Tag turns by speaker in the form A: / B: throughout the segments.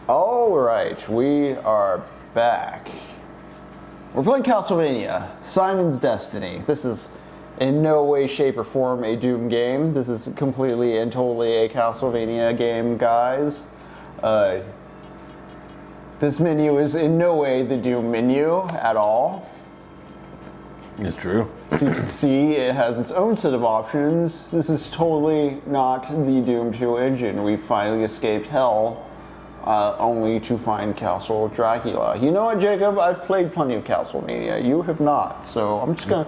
A: All right, we are back. We're playing Castlevania, Simon's Destiny. This is in no way, shape, or form a Doom game. This is completely and totally a Castlevania game, guys. This menu is in no way the Doom menu at all.
B: It's true.
A: As you can see, it has its own set of options. This is totally not the Doom 2 engine. We finally escaped hell, only to find Castle Dracula. You know what, Jacob? I've played plenty of Castlevania. You have not, so I'm just gonna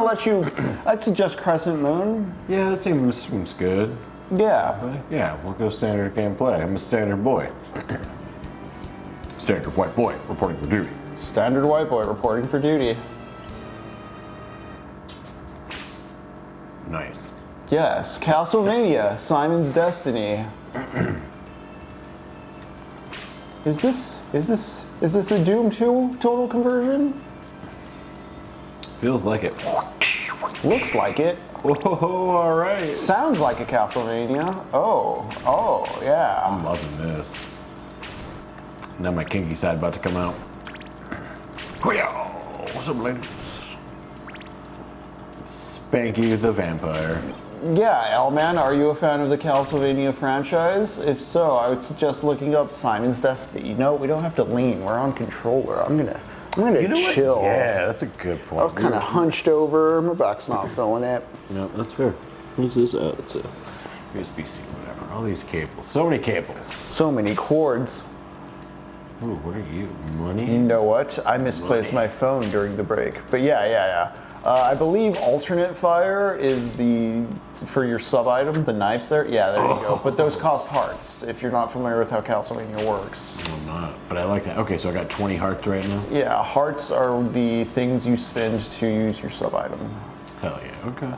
A: let you. I'd suggest Crescent Moon.
B: Yeah, that seems good.
A: Yeah.
B: But yeah, we'll go standard gameplay. I'm a standard boy. Standard white boy reporting for duty.
A: Standard white boy reporting for duty.
B: Nice.
A: Yes, Castlevania, Simon's Destiny. Is this a Doom 2 total conversion?
B: Feels like it.
A: Looks like it.
B: Oh, all right.
A: Sounds like a Castlevania. Oh, yeah.
B: I'm loving this. Now my kinky side about to come out. What's up, ladies? Spanky the Vampire.
A: Yeah, L-Man, are you a fan of the Castlevania franchise? If so, I would suggest looking up Simon's Destiny. No, we don't have to lean. We're on controller. I'm gonna chill.
B: Yeah, that's a good point.
A: I'm kind of hunched over. My back's not feeling it.
B: No, that's fair. What is this? Oh, it's a USB-C, whatever. All these cables. So many cables.
A: So many cords.
B: Ooh, what are you? Money?
A: You know what? I misplaced my phone during the break. But yeah. I believe alternate fire is for your sub-item, the knives there. Yeah, there you go. But those cost hearts, if you're not familiar with how Castlevania works.
B: No, I'm not. But I like that. Okay, so I got 20 hearts right now?
A: Yeah, hearts are the things you spend to use your sub-item.
B: Hell yeah, okay.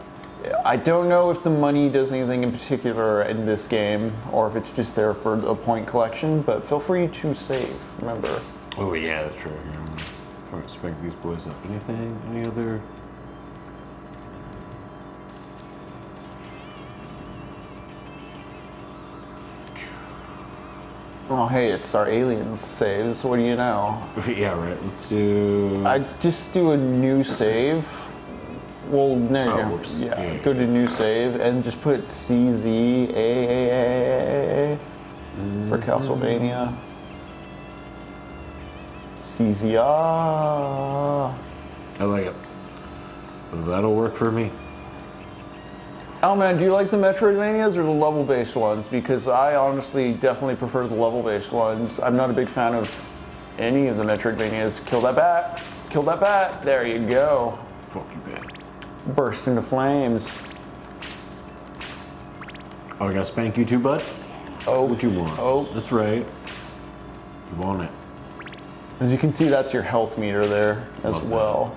A: Yeah, I don't know if the money does anything in particular in this game, or if it's just there for a point collection, but feel free to save, remember.
B: Oh yeah, that's true. Before I spank these boys up. Anything? Any other?
A: Oh, hey, it's our aliens saves. What do you know?
B: Yeah, right. Let's do.
A: I'd just do a new save. Well, there you go.
B: Whoops.
A: Yeah, go to new save and just put CZAAA for Castlevania. CZA.
B: I like it. That'll work for me.
A: Oh man, do you like the Metroidvanias or the level-based ones? Because I honestly definitely prefer the level-based ones. I'm not a big fan of any of the Metroidvanias. Kill that bat! Kill that bat! There you go.
B: Fuck you, man.
A: Burst into flames.
B: Oh, I gotta spank you too, bud?
A: Oh.
B: What you want?
A: Oh.
B: That's right. You want it.
A: As you can see, that's your health meter there as well.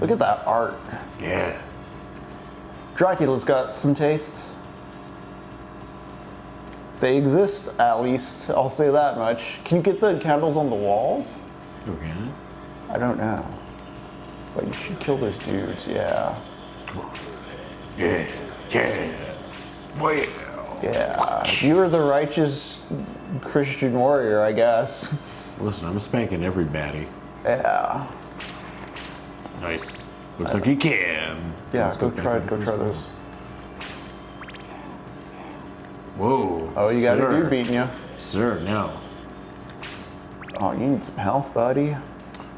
A: Look at that art.
B: Yeah.
A: Dracula's got some tastes. They exist, at least. I'll say that much. Can you get the candles on the walls?
B: Okay.
A: I don't know. But you should kill those dudes, yeah.
B: Yeah. Well.
A: Yeah. You're the righteous Christian warrior, I guess.
B: Listen, I'm spanking every baddie.
A: Yeah.
B: Nice. Looks like you can.
A: Yeah, go try those.
B: Whoa.
A: Oh, you got a dude beating you.
B: Sir, no.
A: Oh, you need some health, buddy.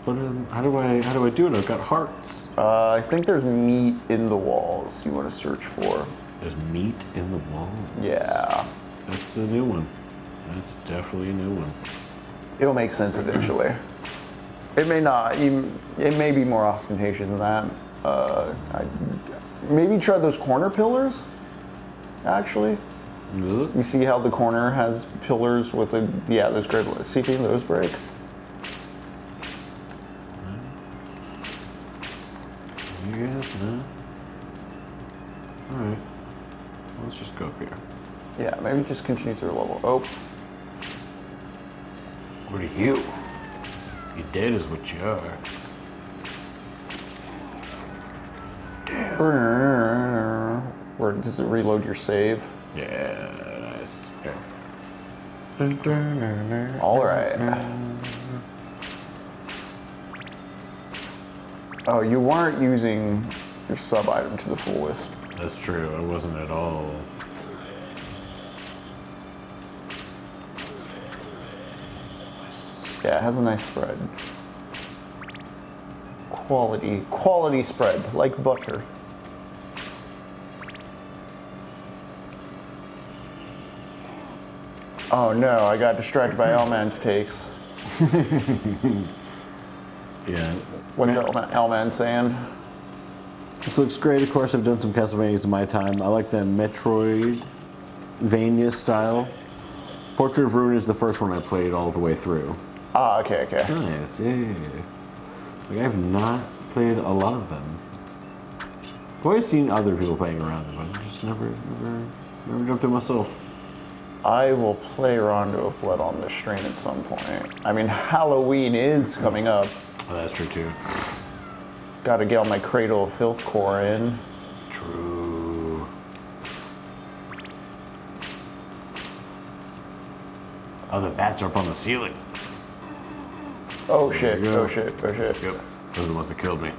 B: But how do I do it? I've got hearts.
A: I think there's meat in the walls you want to search for.
B: There's meat in the wall.
A: Yeah.
B: That's a new one. That's definitely a new one.
A: It'll make sense eventually. It may not. It may be more ostentatious than that. Maybe try those corner pillars, actually.
B: Look.
A: You see how the corner has pillars with those great. See if those break.
B: You guys, no? Alright. Let's just go up here.
A: Yeah, maybe just continue through the level. Oh.
B: What are you? You're dead is what you are. Damn.
A: Where does it reload your save?
B: Yeah, nice. Okay.
A: All right. Oh, you weren't using your sub item to the fullest.
B: That's true. I wasn't at all.
A: Yeah, it has a nice spread. Quality spread, like butter. Oh no, I got distracted by L-Man's takes.
B: Yeah.
A: What's L-Man saying?
B: This looks great. Of course, I've done some Castlevanias in my time. I like the Metroidvania style. Portrait of Ruin is the first one I played all the way through.
A: Ah, okay.
B: Nice, yeah. Like, I've not played a lot of them. I've always seen other people playing around them, but I just never jumped in myself.
A: I will play Rondo of Blood on the stream at some point. I mean, Halloween is coming up.
B: Oh, that's true too.
A: Gotta get all my Cradle of Filth core in.
B: True. Oh, the bats are up on the ceiling.
A: Oh shit.
B: Yep, those are the ones that killed me.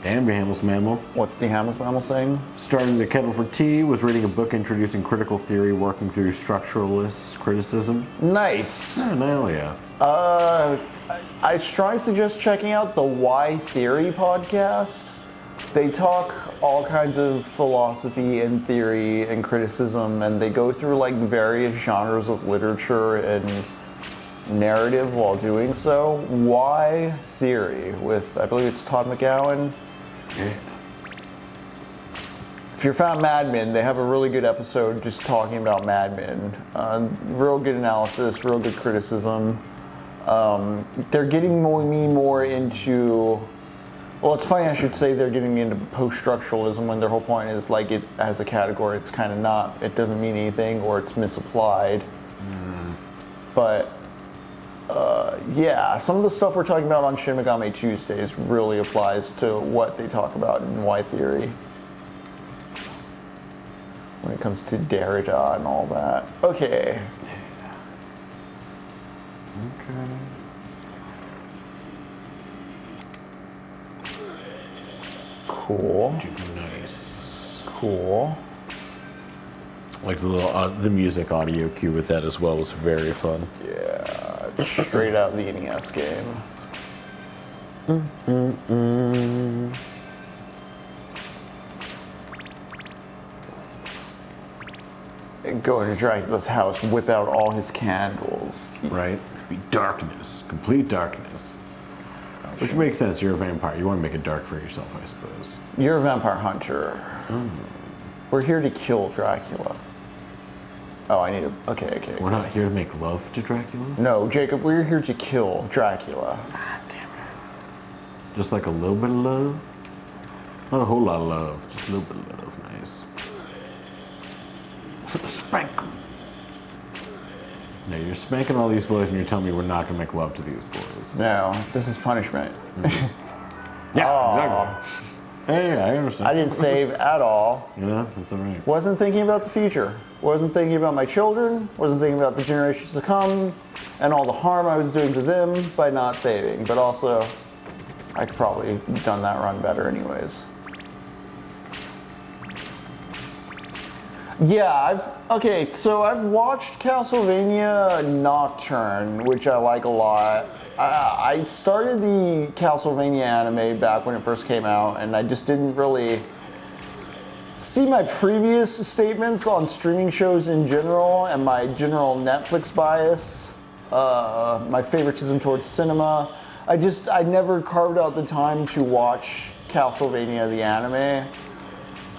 B: Damn, your Hamels mammal.
A: What's the Hamels Mammal saying?
B: Starting the kettle for tea, was reading a book introducing critical theory, working through structuralist criticism.
A: Nice.
B: Oh, hell yeah.
A: I strongly suggest checking out the Why Theory podcast. They talk all kinds of philosophy and theory and criticism, and they go through like various genres of literature and narrative while doing so. Why Theory with, I believe it's Todd McGowan.
B: Yeah.
A: If you're a fan of Mad Men, they have a really good episode just talking about Mad Men. Real good analysis, real good criticism. They're getting more into, well, it's funny I should say they're getting into post-structuralism when their whole point is like it as a category, it's kind of not, it doesn't mean anything or it's misapplied. But yeah, some of the stuff we're talking about on Shin Megami Tuesdays really applies to what they talk about in Why Theory. When it comes to Derrida and all that. Okay. Cool.
B: Nice.
A: Cool.
B: Like the little the music audio cue with that as well was very fun.
A: Yeah, straight out of the NES game. Go into Dracula's house, whip out all his candles.
B: Right? Be darkness, complete darkness. Which makes sense. You're a vampire. You want to make it dark for yourself, I suppose.
A: You're a vampire hunter. We're here to kill Dracula. Oh, I need a... Okay.
B: We're not here to make love to Dracula?
A: No, Jacob, we're here to kill Dracula.
B: God damn it. Just like a little bit of love? Not a whole lot of love, just a little bit of love. Nice. Spank 'em. No, you're spanking all these boys and you're telling me we're not going to make love to these boys.
A: No, this is punishment.
B: Yeah, exactly. Hey, I understand.
A: I didn't save at all.
B: You know, that's all right.
A: Wasn't thinking about the future. Wasn't thinking about my children. Wasn't thinking about the generations to come and all the harm I was doing to them by not saving. But also, I could probably have done that run better anyways. Yeah, so I've watched Castlevania Nocturne, which I like a lot. I started the Castlevania anime back when it first came out, and I just didn't really see my previous statements on streaming shows in general and my general Netflix bias, my favoritism towards cinema. I never carved out the time to watch Castlevania the anime.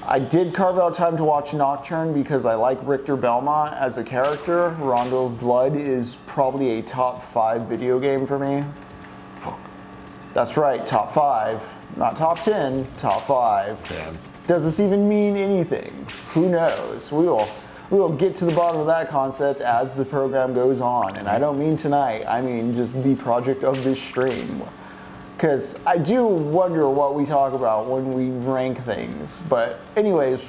A: I did carve out time to watch Nocturne because I like Richter Belmont as a character. Rondo of Blood is probably a top 5 video game for me.
B: Fuck.
A: That's right, top 5. Not top 10, top 5.
B: Damn.
A: Does this even mean anything? Who knows? We will get to the bottom of that concept as the program goes on. And I don't mean tonight, I mean just the project of this stream. Because I do wonder what we talk about when we rank things. But anyways,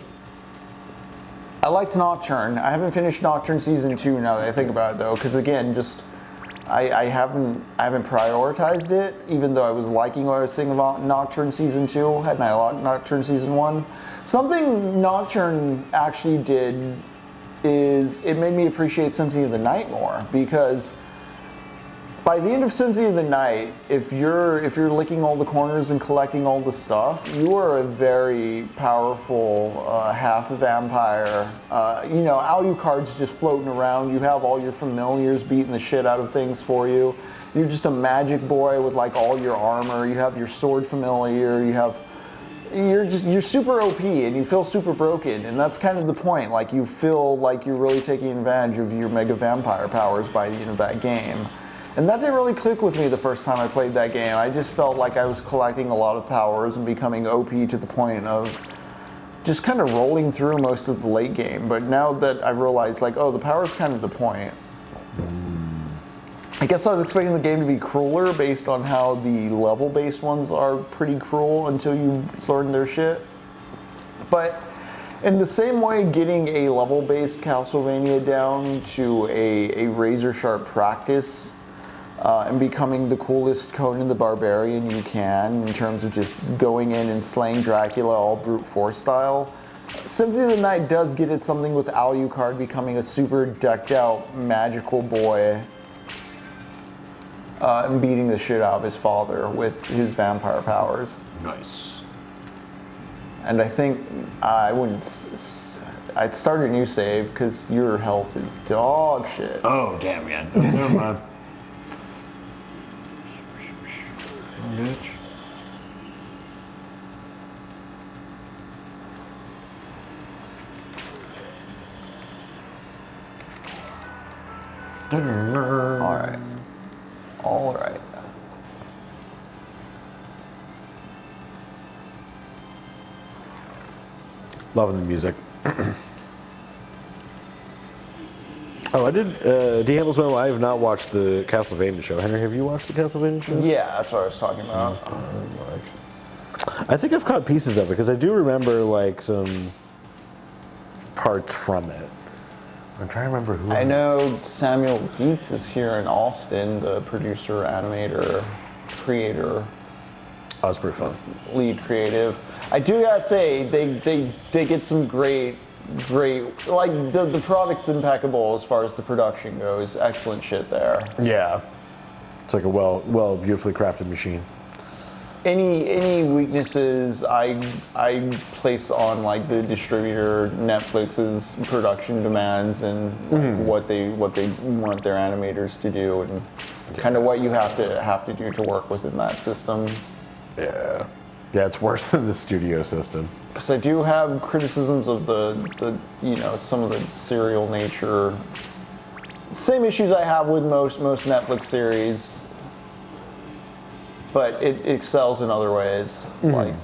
A: I liked Nocturne. I haven't finished Nocturne Season 2 now that I think about it though, because again, just I haven't prioritized it, even though I was liking what I was saying about Nocturne Season 2, hadn't I liked Nocturne Season 1? Something Nocturne actually did is it made me appreciate Symphony of the Night more, because by the end of Symphony of the Night, if you're licking all the corners and collecting all the stuff, you are a very powerful half vampire. Alucard's just floating around. You have all your familiars beating the shit out of things for you. You're just a magic boy with like all your armor. You have your sword familiar. You're super OP and you feel super broken, and that's kind of the point. Like you feel like you're really taking advantage of your mega vampire powers by the end of that game. And that didn't really click with me the first time I played that game. I just felt like I was collecting a lot of powers and becoming OP to the point of just kind of rolling through most of the late game. But now that I realized, like, oh, the power's kind of the point. I guess I was expecting the game to be crueler based on how the level-based ones are pretty cruel until you learn their shit. But in the same way, getting a level-based Castlevania down to a razor-sharp practice and becoming the coolest Conan the Barbarian you can in terms of just going in and slaying Dracula all brute force style. Symphony of the Night does get it something with Alucard becoming a super decked out magical boy and beating the shit out of his father with his vampire powers.
B: Nice.
A: And I think I'd start a new save because your health is dog shit.
B: Oh, damn, yeah. Never mind. Bitch.
A: All right.
C: Loving the music. Oh, I did. D-Handles Memo, I have not watched the Castlevania show. Henry, have you watched the Castlevania show?
A: Yeah, that's what I was talking about.
C: I think I've caught pieces of it because I do remember like some parts from it. I'm trying to remember who.
A: I know Samuel Dietz is here in Austin, the producer, animator, creator.
C: Oh, it's pretty fun.
A: Lead creative. I do gotta say, they get some great, like the product's impeccable as far as the production goes. Excellent shit there.
C: Yeah. It's like a well, beautifully crafted machine.
A: Any weaknesses I place on like the distributor, Netflix's production demands and what they want their animators to do and kind of what you have to do to work within that system.
C: Yeah. Yeah, it's worse than the studio system.
A: Because I do have criticisms of the some of the serial nature. Same issues I have with most Netflix series. But it excels in other ways. Like,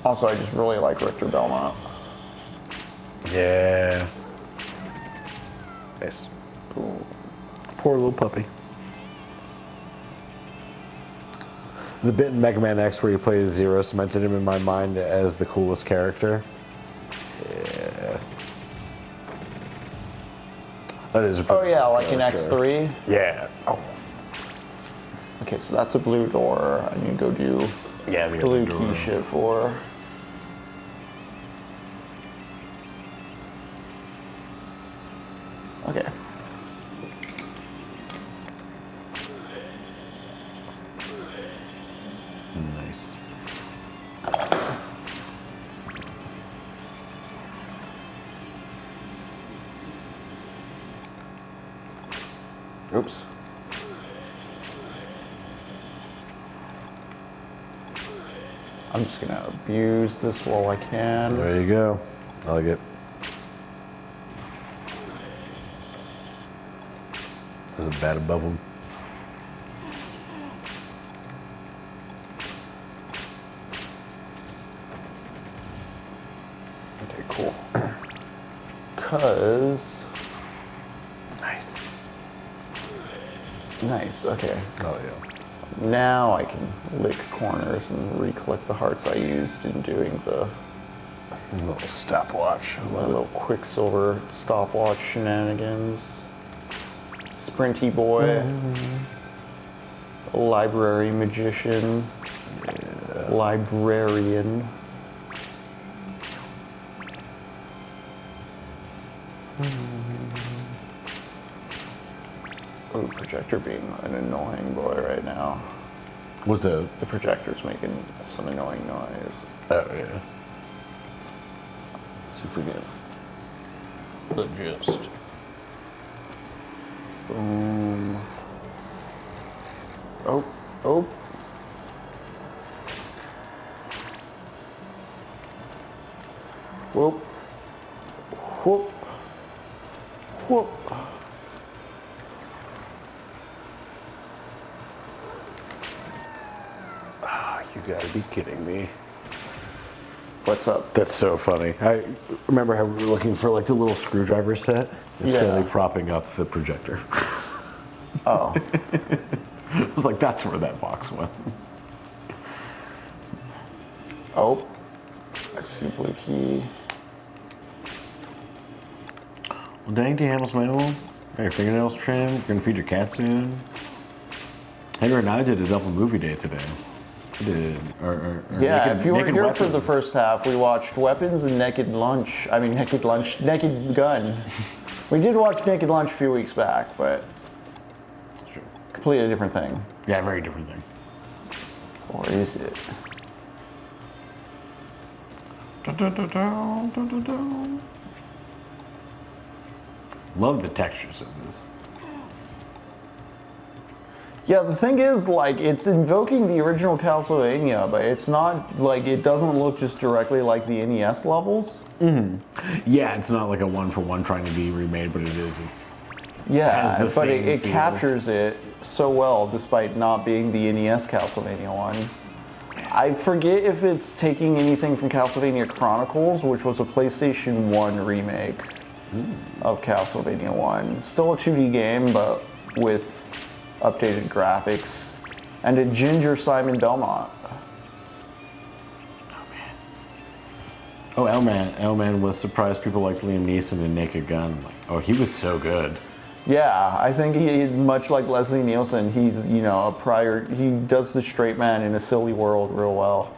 A: also, I just really like Richter Belmont.
C: Yeah. Nice.
A: Cool.
C: Poor little puppy. The bit in Mega Man X where he plays Zero cemented him in my mind as the coolest character. Yeah. That is a
A: Oh yeah,
C: cool
A: like in
C: character.
A: X3.
C: Yeah. Oh.
A: Okay, so that's a blue door. I need to go do
C: Yeah, the
A: blue
C: other door.
A: key shit for. Okay.
C: Nice.
A: Oops. I'm just gonna abuse this while I can.
C: There you go. I like it. There's a bat above him.
A: Okay, cool. Cause
C: Nice.
A: nice. Okay.
C: Oh yeah.
A: Now I can lick corners and re-click the hearts I used in doing the
C: little stopwatch.
A: little Quicksilver stopwatch shenanigans. Sprinty boy. Library magician. Librarian. Oh, projector being an annoying boy right now.
C: What's that?
A: The projector's making some annoying noise.
C: Oh, yeah. See if we get the gist.
A: Boom. Oh, oh. Whoop. Whoop. Whoop.
C: You gotta be kidding me.
A: What's up?
C: That's so funny. I remember how we were looking for like the little screwdriver set. It's
A: Yeah.
C: clearly propping up the projector.
A: Oh.
C: I was like, that's where that box went.
A: Oh. I see blue key.
C: Well, dang, D. Hamill's manual. Got your fingernails trimmed. You're gonna feed your cat soon. Henry and I did a double movie day today. We did. Or
A: Yeah,
C: Naked-
A: if you were
C: Naked
A: here for the
C: Weapons.
A: first half, we watched Weapons and Naked Lunch. I mean, Naked Lunch, Naked Gun. We did watch Naked Lunch a few weeks back, but
C: Sure.
A: completely different thing.
C: Yeah, very different thing.
A: Or is it?
C: Love the textures of this.
A: Yeah, the thing is, like, it's invoking the original Castlevania, but it's not, like, it doesn't look just directly like the NES levels.
C: Yeah, it's not like a one-for-one trying to be remade, but it is. It's
A: Yeah,
C: has the
A: but
C: same
A: it
C: feel.
A: captures it so well, despite not being the NES Castlevania one. I forget if it's taking anything from Castlevania Chronicles, which was a PlayStation 1 remake of Castlevania 1. Still a 2D game, but with updated graphics and a ginger Simon Belmont.
C: Oh, L-Man was surprised people liked Liam Neeson in Naked Gun. Like, oh, he was so good.
A: Yeah, I think he, much like Leslie Nielsen, he's, you know, he does the straight man in a silly world real well.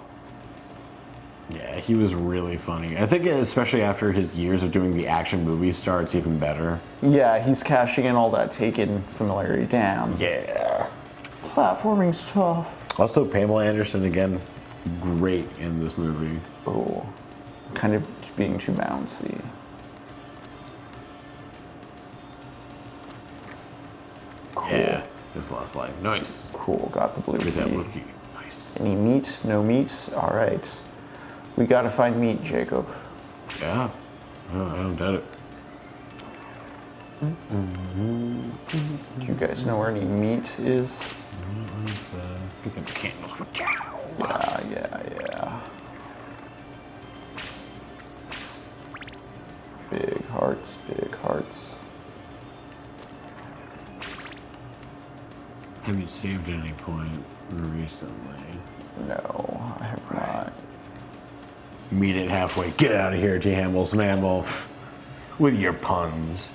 C: Yeah, he was really funny. I think especially after his years of doing the action movies starts even better.
A: Yeah, he's cashing in all that Taken familiarity. Damn.
C: Yeah.
A: Platforming's tough.
C: Also, Pamela Anderson, again, great in this movie.
A: Oh, kind of being too bouncy. Cool.
C: Yeah. His last life. Nice.
A: Cool, got the blue
C: With that blue
A: key.
C: key. Nice.
A: Any meat? No meat? All right. We gotta find meat, Jacob.
C: Yeah. Oh, I don't doubt it.
A: Do you guys know where any meat is?
C: Get them candles.
A: Yeah. Big hearts, big hearts.
C: Have you saved at any point recently?
A: No, I have not.
C: Meet it halfway. Get out of here, T. Hamill's mammal. With your puns.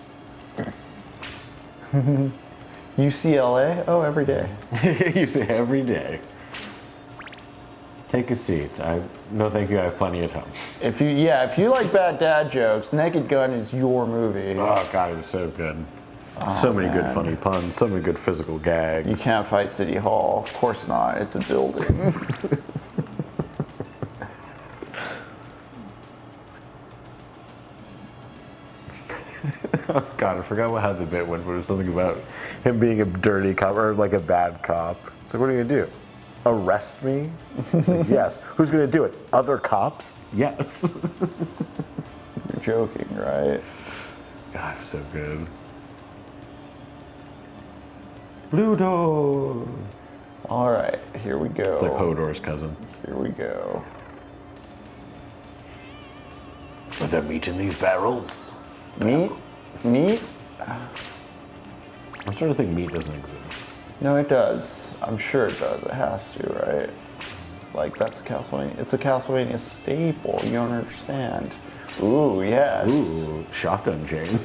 A: UCLA? Oh, every day.
C: You say every day. Take a seat. No, thank you. I have plenty at home.
A: If you like bad dad jokes, Naked Gun is your movie.
C: Oh God, it was so good. So many good
A: man.
C: funny puns. So many good physical gags.
A: You can't fight City Hall. Of course not. It's a building.
C: Oh God, I forgot how the bit went, but it was something about him being a dirty cop or like a bad cop. So what are you gonna do? Arrest me? Like, yes. Who's gonna do it? Other cops? Yes.
A: You're joking, right?
C: God, so good. Blue door.
A: All right, here we go.
C: It's like Hodor's cousin.
A: Here we go.
C: Are there meat in these barrels?
A: Meat? Meat?
C: I'm starting to think meat doesn't exist.
A: No, it does. I'm sure it does. It has to, right? Like, that's a Castlevania. It's a Castlevania staple. You don't understand. Ooh, yes.
B: Ooh, shotgun chain.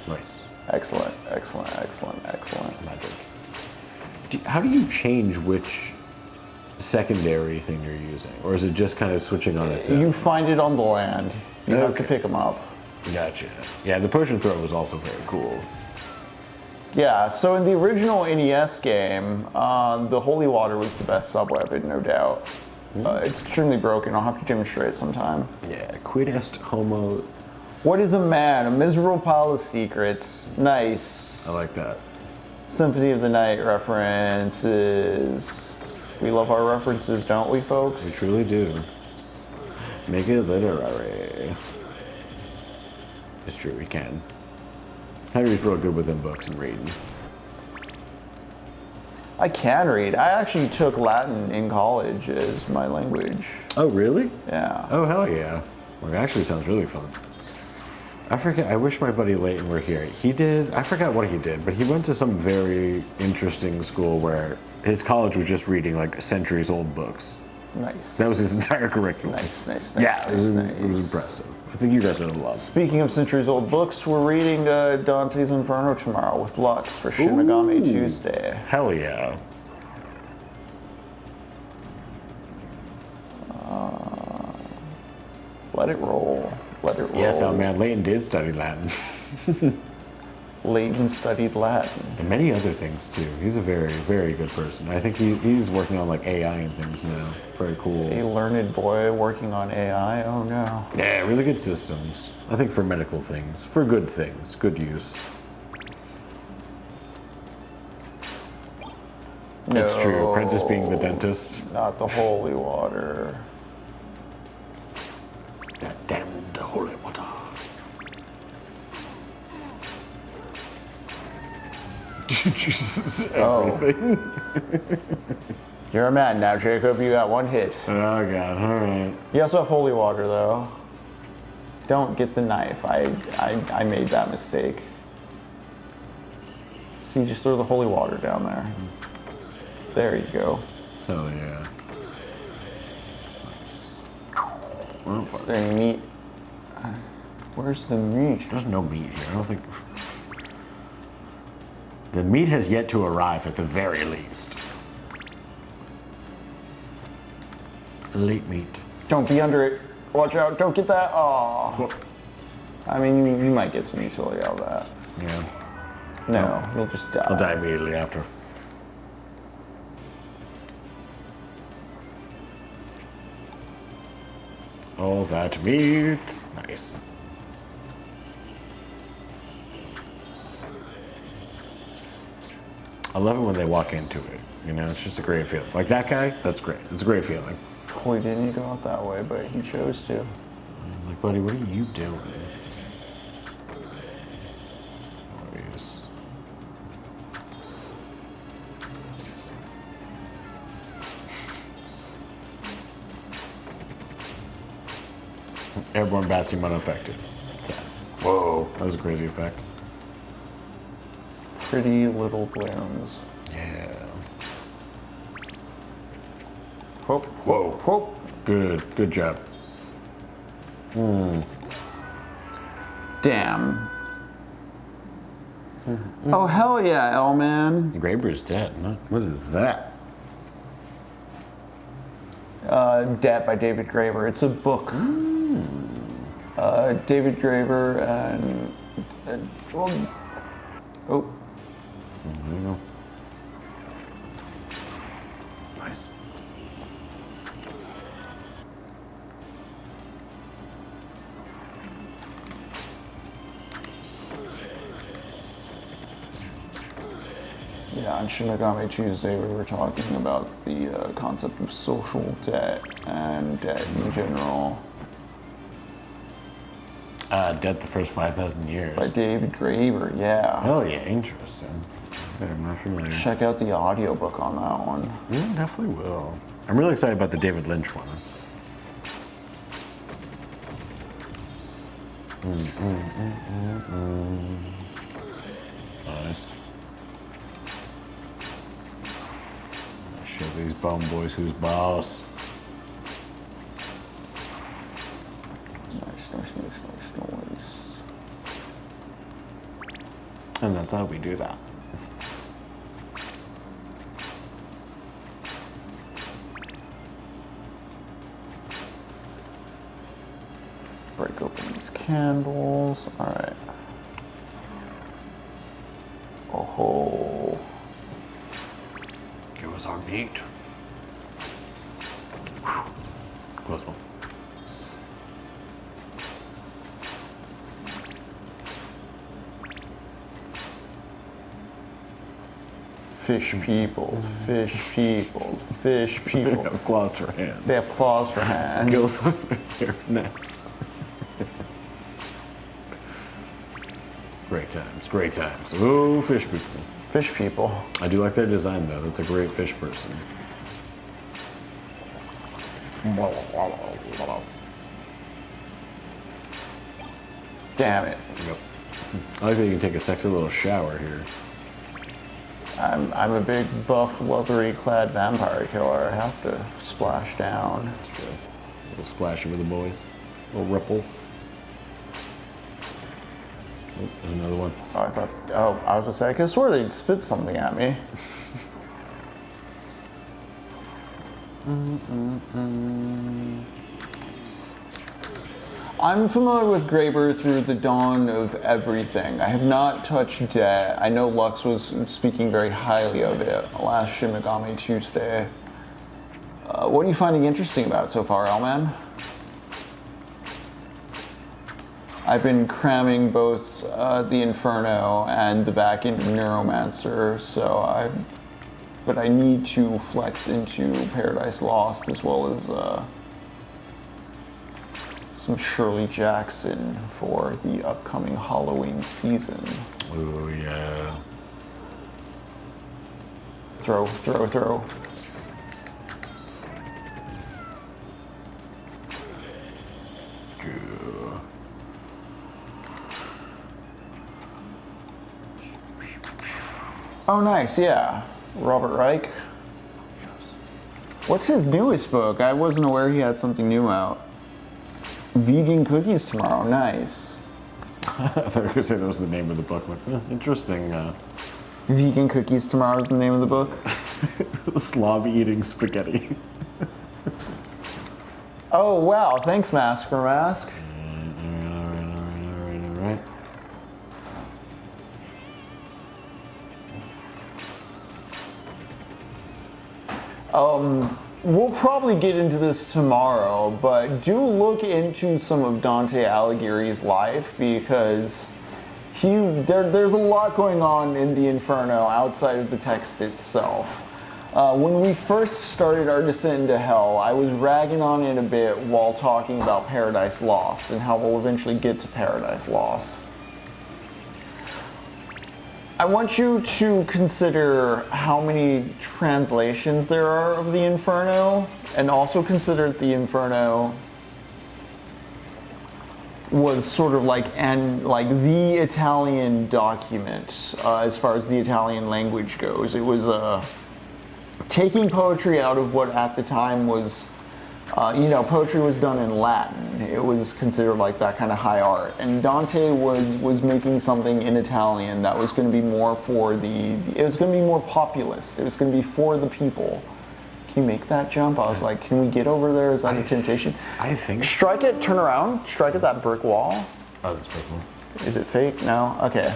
B: Nice.
A: Excellent, excellent, excellent, excellent.
B: Magic. How do you change which secondary thing you're using? Or is it just kind of switching on its own?
A: You find it on the land. You have to
B: Okay.
A: pick them up.
B: Gotcha. Yeah, the potion throw was also very cool.
A: Yeah, so in the original NES game, the holy water was the best sub-weapon, no doubt. It's extremely broken. I'll have to demonstrate sometime.
B: Yeah, quid est homo.
A: What is a man? A miserable pile of secrets. Nice.
B: I like that.
A: Symphony of the Night references. We love our references, don't we,
B: We
A: folks?
B: truly do. Make it literary. It's true, we can. Henry's real good within books and reading.
A: I can read. I actually took Latin in college as my language.
B: Oh, really?
A: Yeah.
B: Oh, hell yeah. Well, it actually sounds really fun. I forget, I wish my buddy Leighton were here. I forgot what he did, but he went to some very interesting school where his college was just reading like centuries old books.
A: Nice.
B: That was his entire curriculum.
A: Nice, nice, nice,
B: Yeah,
A: nice,
B: it was impressive. I think you guys would have loved.
A: Speaking of centuries old books, we're reading Dante's Inferno tomorrow with Lux for Shin Megami
B: Ooh.
A: Tuesday.
B: Hell yeah.
A: Let it roll. Let it roll.
B: Yes, oh man, Leighton did study Latin.
A: Leighton studied Latin.
B: And many other things too. He's a very, very good person. I think he's working on like AI and things now. Very cool.
A: A learned boy working on AI? Oh no.
B: Yeah, really good systems. I think for medical things, for good things, good use.
A: No.
B: It's true. Prentice being the dentist.
A: Not the holy water.
B: That damned holy water. Jesus, everything.
A: You're a man now, Jacob. You got one hit.
B: Oh god, alright.
A: You also have holy water, though. Don't get the knife. I made that mistake. See, just throw the holy water down there. There you go.
B: Hell yeah. Well,
A: Is there any meat? Where's the meat?
B: there's no meat here. I don't think. The meat has yet to arrive at the very least. Late meat.
A: Don't be under it. Watch out. Don't get that. Oh. I mean, you might get some utility out of that.
B: Yeah.
A: No, you'll just die.
B: I'll die immediately after. All that meat. Nice. I love it when they walk into it. You know, it's just a great feeling. Like that guy, that's great. It's a great feeling.
A: Oh, he didn't go out that way, but he chose to.
B: I'm like, buddy, what are you doing? Oh, yes. Airborne bat seem unaffected. Whoa, that was a crazy effect.
A: Pretty little blooms.
B: Yeah.
A: Whoop,
B: Whoa.
A: whoop.
B: Good job.
A: Damn. Oh, hell yeah, L-Man.
B: Graber's dead. Huh? What is that?
A: Debt by David Graeber. It's a book. David Graeber and well, oh.
B: There you go.
A: Nice. Yeah, on Shin Megami Tuesday we were talking about the concept of social debt and debt in general.
B: Dead the first 5,000 years.
A: By David Graeber, yeah.
B: Hell yeah, interesting. Okay, I'm not familiar.
A: Check out the audiobook on that one.
B: Yeah, definitely will. I'm really excited about the David Lynch one. Nice. These bum boys, who's boss?
A: Nice.
B: And that's how we do that.
A: Break open these candles. All right. Oh.
B: Give us our meat. Whew. Close one.
A: Fish people.
B: They have claws for hands.
A: They have claws for hands.
B: Gills on their necks. Great times. Ooh, fish people.
A: Fish people.
B: I do like their design though. That's a great fish person.
A: Damn it.
B: Yep. I like that you can take a sexy little shower here.
A: I'm a big, buff, leathery clad vampire killer. I have to splash down.
B: That's good. A little splashing with the boys. Little ripples. Oh, there's another one.
A: I was gonna say, I could swear they'd spit something at me. I'm familiar with Graeber through the dawn of everything. I have not touched Debt. I know Lux was speaking very highly of it last Shin Megami Tuesday. What are you finding interesting about it so far, Elman? I've been cramming both the Inferno and the back end of Neuromancer, but I need to flex into Paradise Lost as well as some Shirley Jackson for the upcoming Halloween season.
B: Oh yeah.
A: Throw. Oh, nice, yeah. Robert Reich. What's his newest book? I wasn't aware he had something new out. Vegan cookies tomorrow, nice.
B: I thought you were going to say that was the name of the book. Like, interesting.
A: Vegan cookies tomorrow is the name of the book?
B: Slob eating spaghetti.
A: Oh, wow, thanks, Mask for Mask.
B: All right.
A: We'll probably get into this tomorrow, but do look into some of Dante Alighieri's life because there's a lot going on in the Inferno outside of the text itself. When we first started our descent into hell, I was ragging on it a bit while talking about Paradise Lost and how we'll eventually get to Paradise Lost. I want you to consider how many translations there are of the Inferno, and also consider that the Inferno was sort of like the Italian document as far as the Italian language goes. It was taking poetry out of what at the time was, poetry was done in Latin. It was considered like that kind of high art. And Dante was making something in Italian that was going to be more for it was going to be more populist. It was going to be for the people. Can you make that jump? I was like, can we get over there? Is that a temptation?
B: I think.
A: Strike it, turn around, strike at that brick wall.
B: Oh, that's brick wall.
A: Is it fake? No? Okay.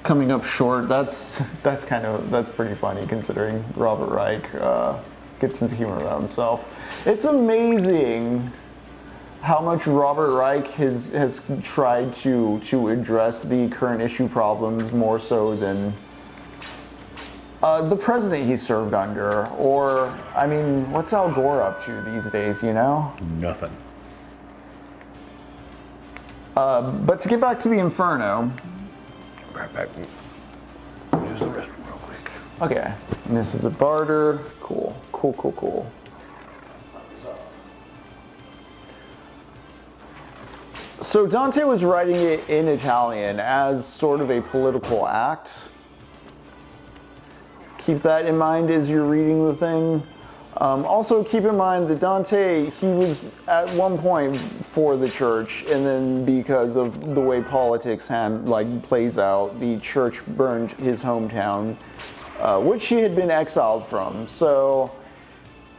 A: Coming up short, that's pretty funny considering Robert Reich gets into humor about himself. It's amazing how much Robert Reich has tried to address the current issue problems more so than the president he served under, or, I mean, what's Al Gore up to these days, you know?
B: Nothing.
A: But to get back to the Inferno.
B: Right back. Use the restroom real quick.
A: Okay, and this is a barter. Cool. So Dante was writing it in Italian as sort of a political act. keep that in mind as you're reading the thing. Also, keep in mind that Dante, he was at one point for the church, and then because of the way politics plays out, the church burned his hometown, which he had been exiled from. So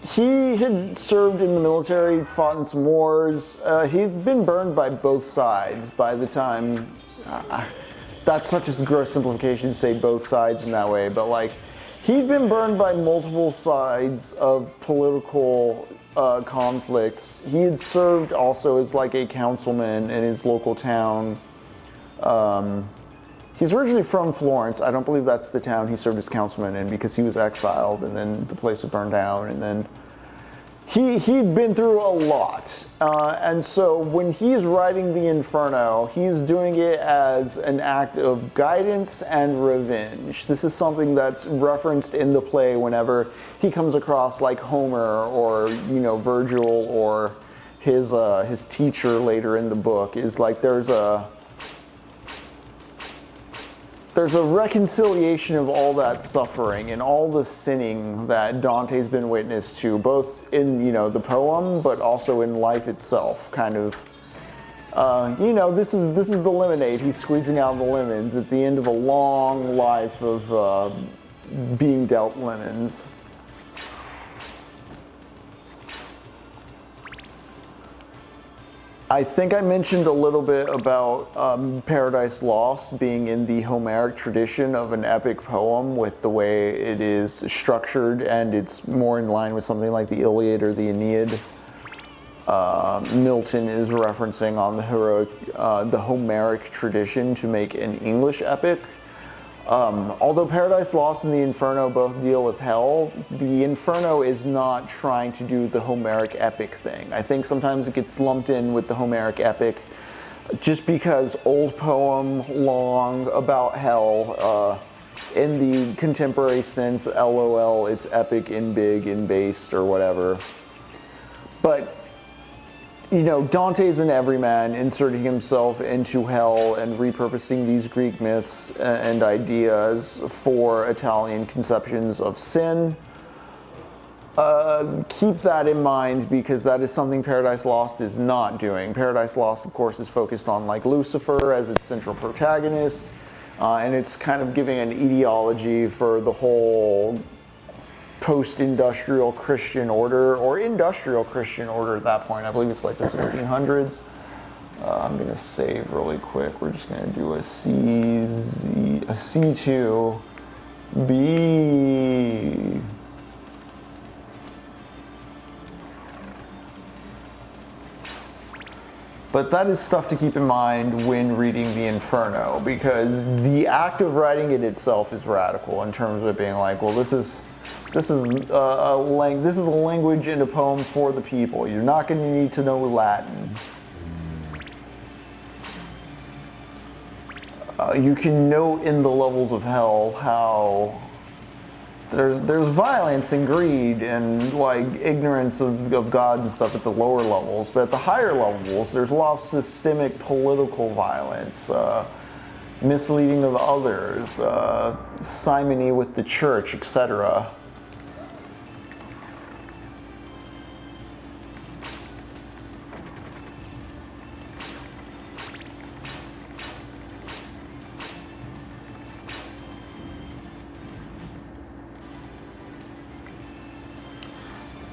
A: he had served in the military, fought in some wars. He'd been burned by both sides by the time. That's such a gross simplification to say both sides in that way, but like, he'd been burned by multiple sides of political conflicts. He had served also as like a councilman in his local town. He's originally from Florence. I don't believe that's the town he served as councilman in, because he was exiled and then the place was burned down, and then he'd been through a lot. And so when he's writing the Inferno, he's doing it as an act of guidance and revenge. This is something that's referenced in the play whenever he comes across like Homer or, Virgil or his teacher later in the book. Is like there's a reconciliation of all that suffering and all the sinning that Dante's been witness to, both in, the poem, but also in life itself, kind of. This is the lemonade. He's squeezing out the lemons at the end of a long life of being dealt lemons. I think I mentioned a little bit about Paradise Lost being in the Homeric tradition of an epic poem with the way it is structured, and it's more in line with something like the Iliad or the Aeneid. Milton is referencing on the Homeric tradition to make an English epic. Although Paradise Lost and the Inferno both deal with hell, the Inferno is not trying to do the Homeric epic thing. I think sometimes it gets lumped in with the Homeric epic just because old poem, long, about hell, in the contemporary sense, LOL, it's epic and big and based or whatever. But Dante's an everyman, inserting himself into hell and repurposing these Greek myths and ideas for Italian conceptions of sin. Keep that in mind, because that is something Paradise Lost is not doing. Paradise Lost, of course, is focused on like Lucifer as its central protagonist, and it's kind of giving an etiology for the whole post-industrial Christian order, or industrial Christian order at that point. I believe it's like the 1600s. I'm going to save really quick. We're just going to do a C2, B. But that is stuff to keep in mind when reading the Inferno, because the act of writing it itself is radical in terms of it being like, well, this is a language and a poem for the people. You're not going to need to know Latin. You can note in the levels of hell how there's violence and greed and like ignorance of God and stuff at the lower levels, but at the higher levels, there's a lot of systemic political violence, misleading of others, simony with the church, etc.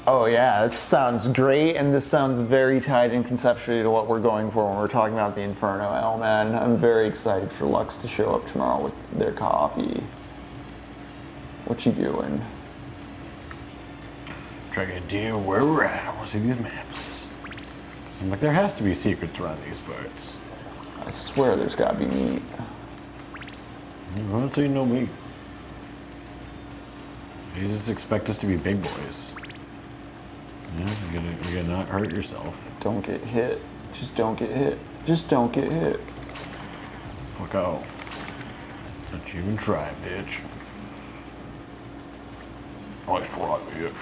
A: Oh yeah, this sounds great, and this sounds very tied in conceptually to what we're going for when we're talking about the Inferno. Oh man, I'm very excited for Lux to show up tomorrow with their copy. What you doing?
B: Trying to idea where we're at. I want to see these maps. Seems like there has to be secrets around these parts.
A: I swear there's gotta be meat.
B: I don't see no meat. You just expect us to be big boys. Yeah, you're gonna not hurt yourself.
A: Don't get hit. Just don't get hit. Just don't get hit.
B: Fuck off. Don't you even try, bitch. Nice try, bitch.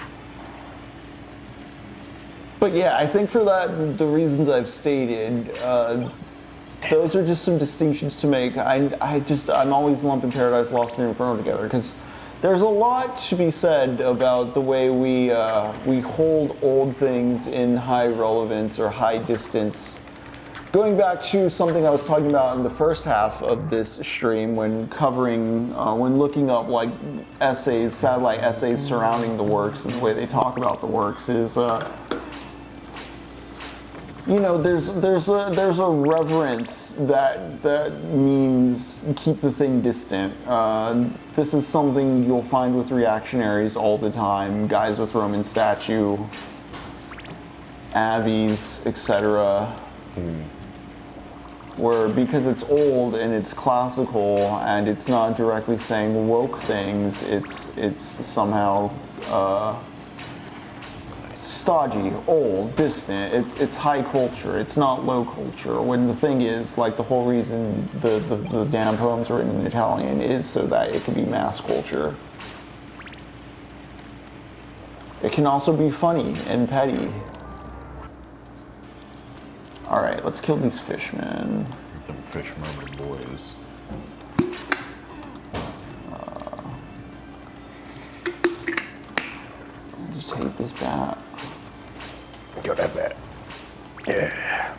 A: But yeah, I think for that, the reasons I've stated, those are just some distinctions to make. I'm always lumping Paradise Lost and Inferno together, because There's a lot to be said about the way we hold old things in high relevance or high distance. Going back to something I was talking about in the first half of this stream when when looking up like essays, satellite essays surrounding the works and the way they talk about the works is, there's a reverence that means keep the thing distant. This is something you'll find with reactionaries all the time, guys with Roman statue, avies, etc. Where because it's old and it's classical and it's not directly saying woke things, it's somehow stodgy, old, distant. It's high culture. It's not low culture. When the thing is, like, the whole reason the damn poem's written in Italian is so that it can be mass culture. It can also be funny and petty. All right, let's kill these fishmen.
B: Them fish murmur boys.
A: I just hate this bat.
C: Kill that bat. Yeah.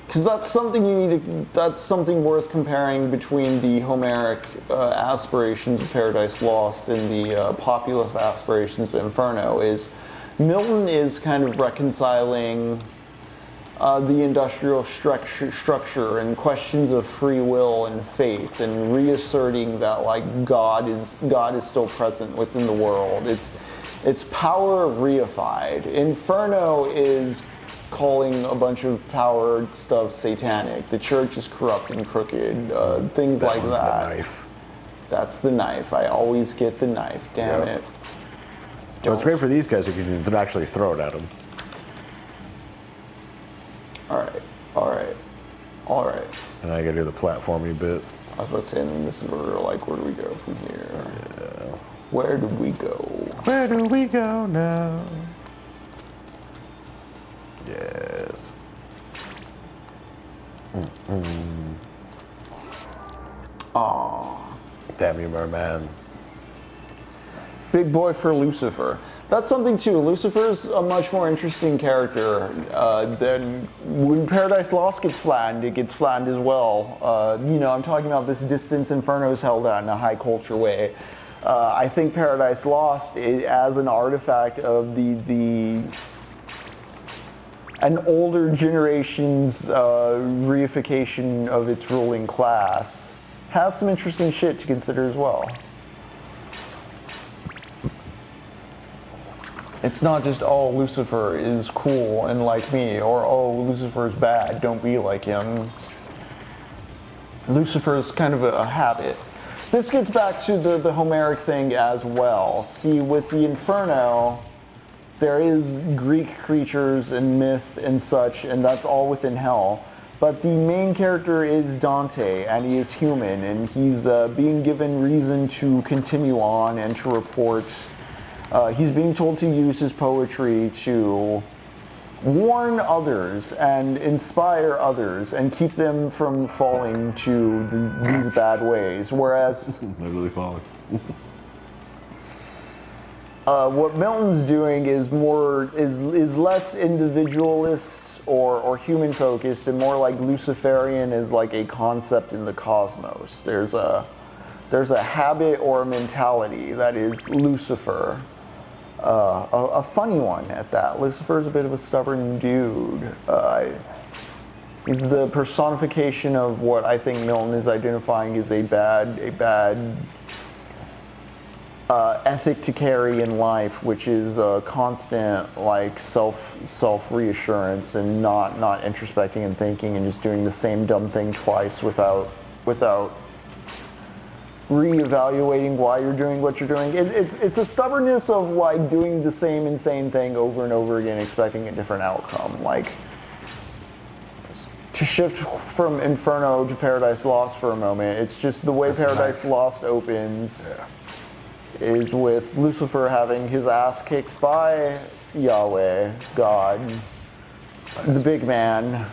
A: Because that's something worth comparing between the Homeric aspirations of Paradise Lost and the populist aspirations of Inferno. Is Milton is kind of reconciling the industrial structure and questions of free will and faith, and reasserting that like God is still present within the world. It's power reified. Inferno is calling a bunch of power stuff satanic. The church is corrupt and crooked. Things like that.
C: The knife.
A: That's the knife. I always get the knife. Damn it.
C: So it's great for these guys if you can actually throw it at them.
A: All right.
C: And I gotta do the platformy bit.
A: I was about to say, and then this is where, like, where do we go from here? Yeah. Where do we go?
C: Where do we go now? Yes. Damn you, merman.
A: Big boy for Lucifer. That's something too. Lucifer's a much more interesting character than when Paradise Lost gets flattened. It gets flattened as well. I'm talking about this distance Inferno's held at in a high culture way. I think Paradise Lost, as an artifact of an older generation's reification of its ruling class, has some interesting shit to consider as well. It's not just, oh, Lucifer is cool and like me, or oh, Lucifer's bad, don't be like him. Lucifer is kind of a habit. This gets back to the Homeric thing as well. See, with the Inferno, there is Greek creatures and myth and such, and that's all within hell. But the main character is Dante, and he is human, and he's being given reason to continue on and to report. He's being told to use his poetry to warn others and inspire others and keep them from falling to these bad ways. Whereas
B: Literally falling.
A: what Milton's doing is less individualist or human focused, and more like Luciferian is like a concept in the cosmos. There's a habit or a mentality that is Lucifer. A funny one at that. Lucifer's a bit of a stubborn dude. He's the personification of what I think Milton is identifying as a bad ethic to carry in life, which is constant like self reassurance and not introspecting and thinking and just doing the same dumb thing twice without reevaluating why you're doing what you're doing. It's a stubbornness of like doing the same insane thing over and over again, expecting a different outcome. Like, to shift from Inferno to Paradise Lost for a moment, it's just the way Paradise Lost opens is with Lucifer having his ass kicked by Yahweh, God, the big man,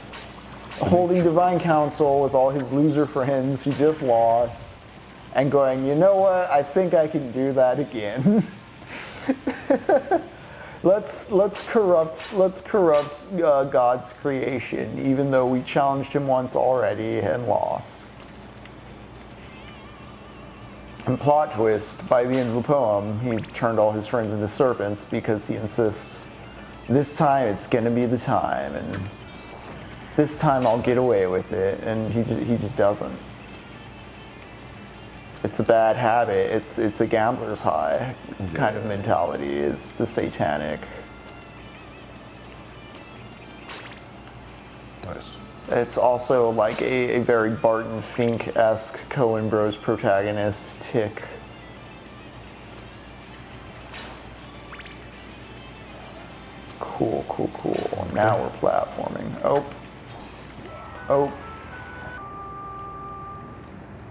A: holding divine council with all his loser friends who just lost, and going, you know what? I think I can do that again. let's corrupt God's creation, even though we challenged him once already and lost. And plot twist, by the end of the poem, he's turned all his friends into serpents because he insists, this time it's gonna be the time, and this time I'll get away with it, and he just doesn't. It's a bad habit. It's a gambler's high kind of mentality. Is the satanic.
C: Nice.
A: It's also like a very Barton FInk-esque Coen Bros protagonist tick. Cool. Now we're platforming. Oh.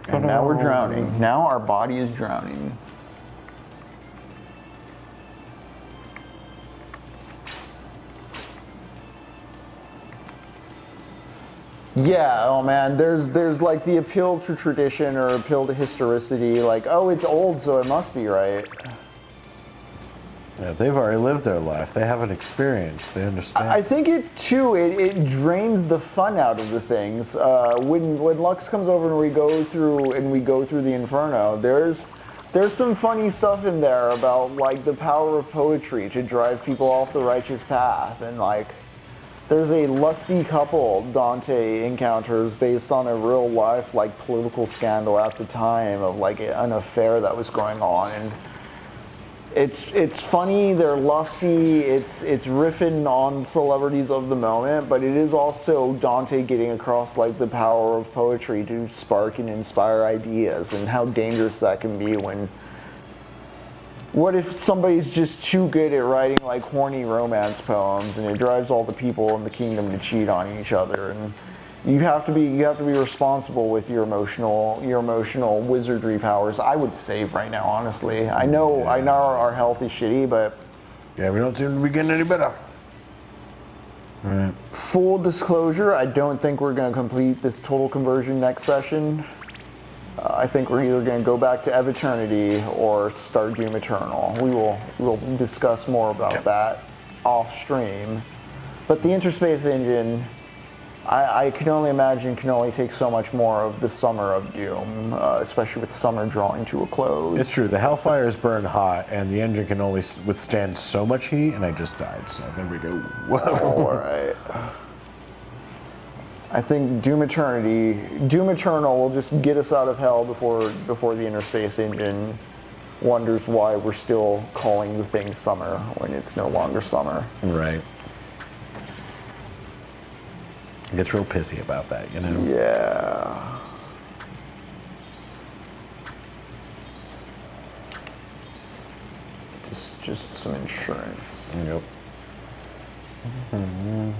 A: And now we're drowning. Now our body is drowning. Yeah, oh man, there's like the appeal to tradition or appeal to historicity, like, oh, it's old, so it must be right.
B: Yeah, they've already lived their life. They have an experience. They understand.
A: I think it drains the fun out of the things. When Lux comes over and we go through the Inferno, there's some funny stuff in there about like the power of poetry to drive people off the righteous path, and like there's a lusty couple Dante encounters based on a real life like political scandal at the time of like an affair that was going on, and it's funny, they're lusty, it's riffing on celebrities of the moment, but it is also Dante getting across like the power of poetry to spark and inspire ideas, and how dangerous that can be when what if somebody's just too good at writing like horny romance poems and it drives all the people in the kingdom to cheat on each other, and you have to be responsible with your emotional wizardry powers. I would save right now, honestly. I know our health is shitty, but
C: yeah, we don't seem to be getting any better.
B: Right.
A: Full disclosure, I don't think we're going to complete this total conversion next session. I think we're either going to go back to Ev Eternity or start Doom Eternal. We'll discuss more about that off stream. But the Interspace Engine, I can only imagine, can only take so much more of the summer of Doom, especially with summer drawing to a close.
B: It's true. The Hellfires burn hot, and the engine can only withstand so much heat, and I just died, so there we go.
A: All right. I think Doom Eternal will just get us out of hell before the Interspace Engine wonders why we're still calling the thing summer when it's no longer summer.
B: Right. Gets real pissy about that, you know?
A: Yeah. Just some insurance.
B: Yep.
C: Yeah.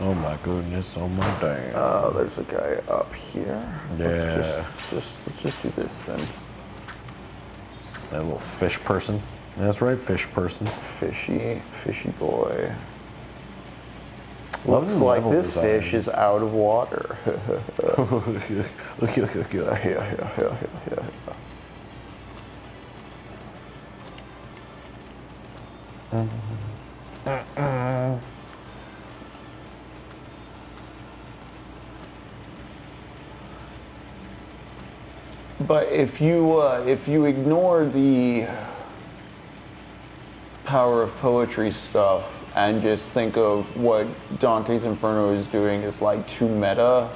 B: Oh my goodness, oh my damn.
A: There's a guy up here.
B: Yeah.
A: Let's just do this then.
B: That little fish person. That's right, fish person.
A: Fishy boy.
B: Love
A: Looks
B: the
A: like
B: level
A: this
B: design.
A: fish is out of water.
B: Look.
A: Yeah. But if you ignore the power of poetry stuff and just think of what Dante's Inferno is doing is like too meta,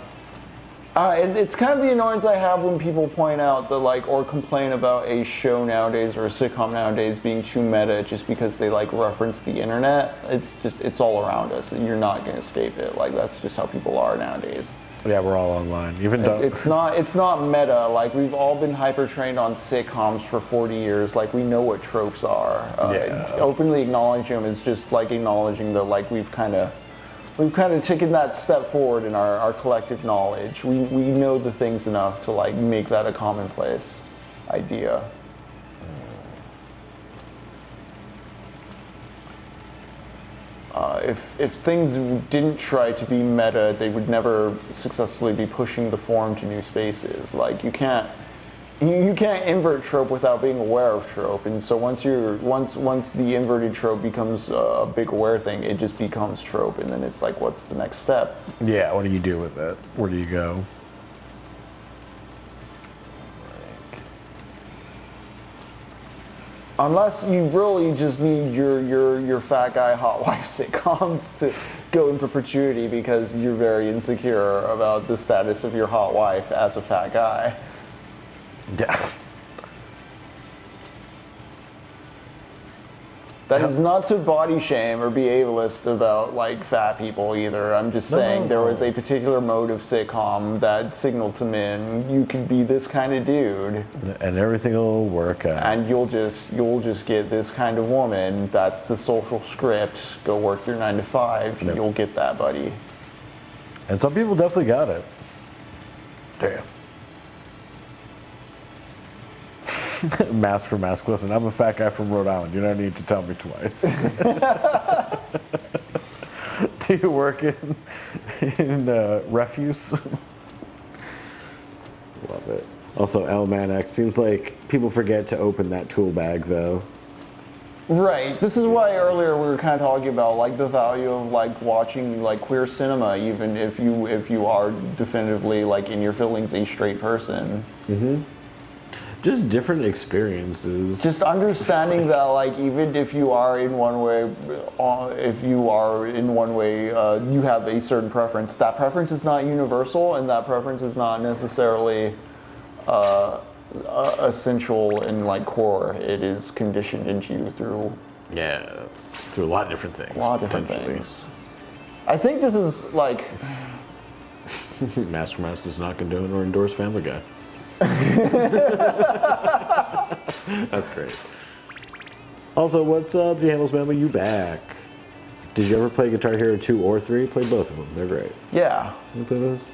A: it's kind of the annoyance I have when people point out that like or complain about a show nowadays or a sitcom nowadays being too meta just because they like reference the internet. It's all around us and you're not going to escape it. Like that's just how people are nowadays.
B: Yeah, we're all online. Even though
A: It's not meta. Like we've all been hyper trained on sitcoms for 40 years. Like we know what tropes are.
B: Yeah.
A: Openly acknowledging them is just like acknowledging that like we've kind of we've kind of taken that step forward in our collective knowledge. We know the things enough to like make that a commonplace idea. If things didn't try to be meta, they would never successfully be pushing the form to new spaces. Like you can't invert trope without being aware of trope, and so once the inverted trope becomes a big aware thing, it just becomes trope, and then it's like, what's the next step?
C: Yeah, what do you do with it? Where do you go?
A: Unless you really just need your fat guy hot wife sitcoms to go in perpetuity because you're very insecure about the status of your hot wife as a fat guy.
C: Yeah.
A: That is not to body shame or be ableist about like fat people either. I'm just saying there was a particular mode of sitcom that signaled to men you can be this kind of dude,
C: And everything will work out.
A: and you'll just get this kind of woman. That's the social script. Go work your 9 to 5.
C: Yep.
A: You'll get that, buddy.
C: And some people definitely got it. Damn. Mask for mask. Listen, I'm a fat guy from Rhode Island. You don't need to tell me twice. Do you work in refuse? Love it. Also, L-Man-X. Seems like people forget to open that tool bag, though.
A: Right. This is why earlier we were kind of talking about like the value of like watching like queer cinema, even if you are definitively like in your feelings a straight person.
B: Mm-hmm. Just different experiences.
A: Just understanding that like even if you are in one way, you have a certain preference. That preference is not universal, and that preference is not necessarily essential and like core. It is conditioned into you through
B: Through a lot of different things.
A: a lot of different things. I think this is like
B: Master Mouse does not condone or endorse Family Guy. That's great. Also, what's up, Daniel's Family? You back? Did you ever play Guitar Hero 2 or 3? Played both of them. They're great.
A: yeah.
B: You play those?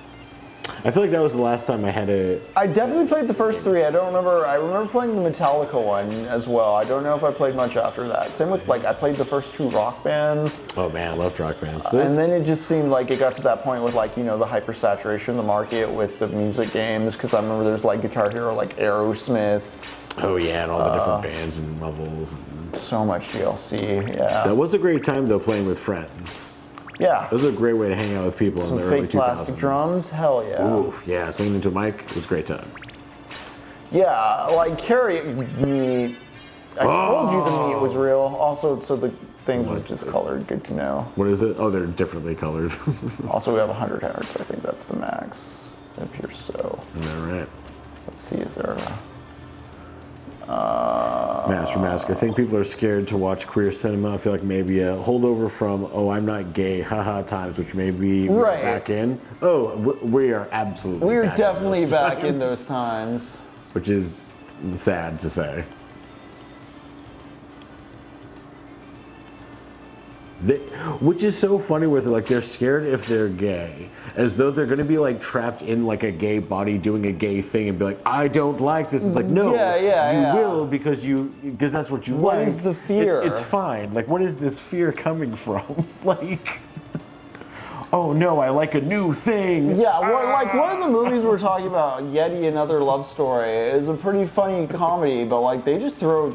B: I feel like that was the last time I had a.
A: I definitely played the first 3. I don't remember. I remember playing the Metallica one as well. I don't know if I played much after that. Same with like I played the first 2 Rock bands.
B: Oh man, I loved Rock Bands.
A: And then it just seemed like it got to that point with like, you know, the hypersaturation of the market with the music games. Because I remember there's like Guitar Hero, like Aerosmith.
B: Oh yeah, and all the different bands and levels. And
A: So much DLC, yeah.
B: that was a great time though, playing with friends.
A: Yeah.
B: It was a great way to hang out with people
A: Some
B: in the early
A: fake plastic
B: 2000s.
A: drums, hell yeah.
B: Oof, yeah, singing into a mic, it was a great time.
A: Yeah, like carry meat. I told you the meat was real. Also, so the thing was just colored. Good to know.
B: What is it? Oh, they're differently colored.
A: Also, we have 100 hertz. I think that's the max. It appears so.
B: Is that right?
A: Let's see, is there
B: Master Mask. I think people are scared to watch queer cinema. I feel like maybe a holdover from "Oh, I'm not gay" haha times, which maybe we're
A: Right.
B: back in. Oh, we are absolutely.
A: We're
B: back
A: definitely
B: in those
A: back in
B: times,
A: those times.
B: which is sad to say. Which is so funny with it, like they're scared if they're gay, as though they're gonna be like trapped in like a gay body doing a gay thing and be like, I don't like this. It's like, no, you will because that's what you like.
A: What is the fear?
B: It's fine. Like, what is this fear coming from? Like, oh no, I like a new thing.
A: Yeah, like one of the movies we're talking about, Yeti, Another Love Story, is a pretty funny comedy, but like they just throw a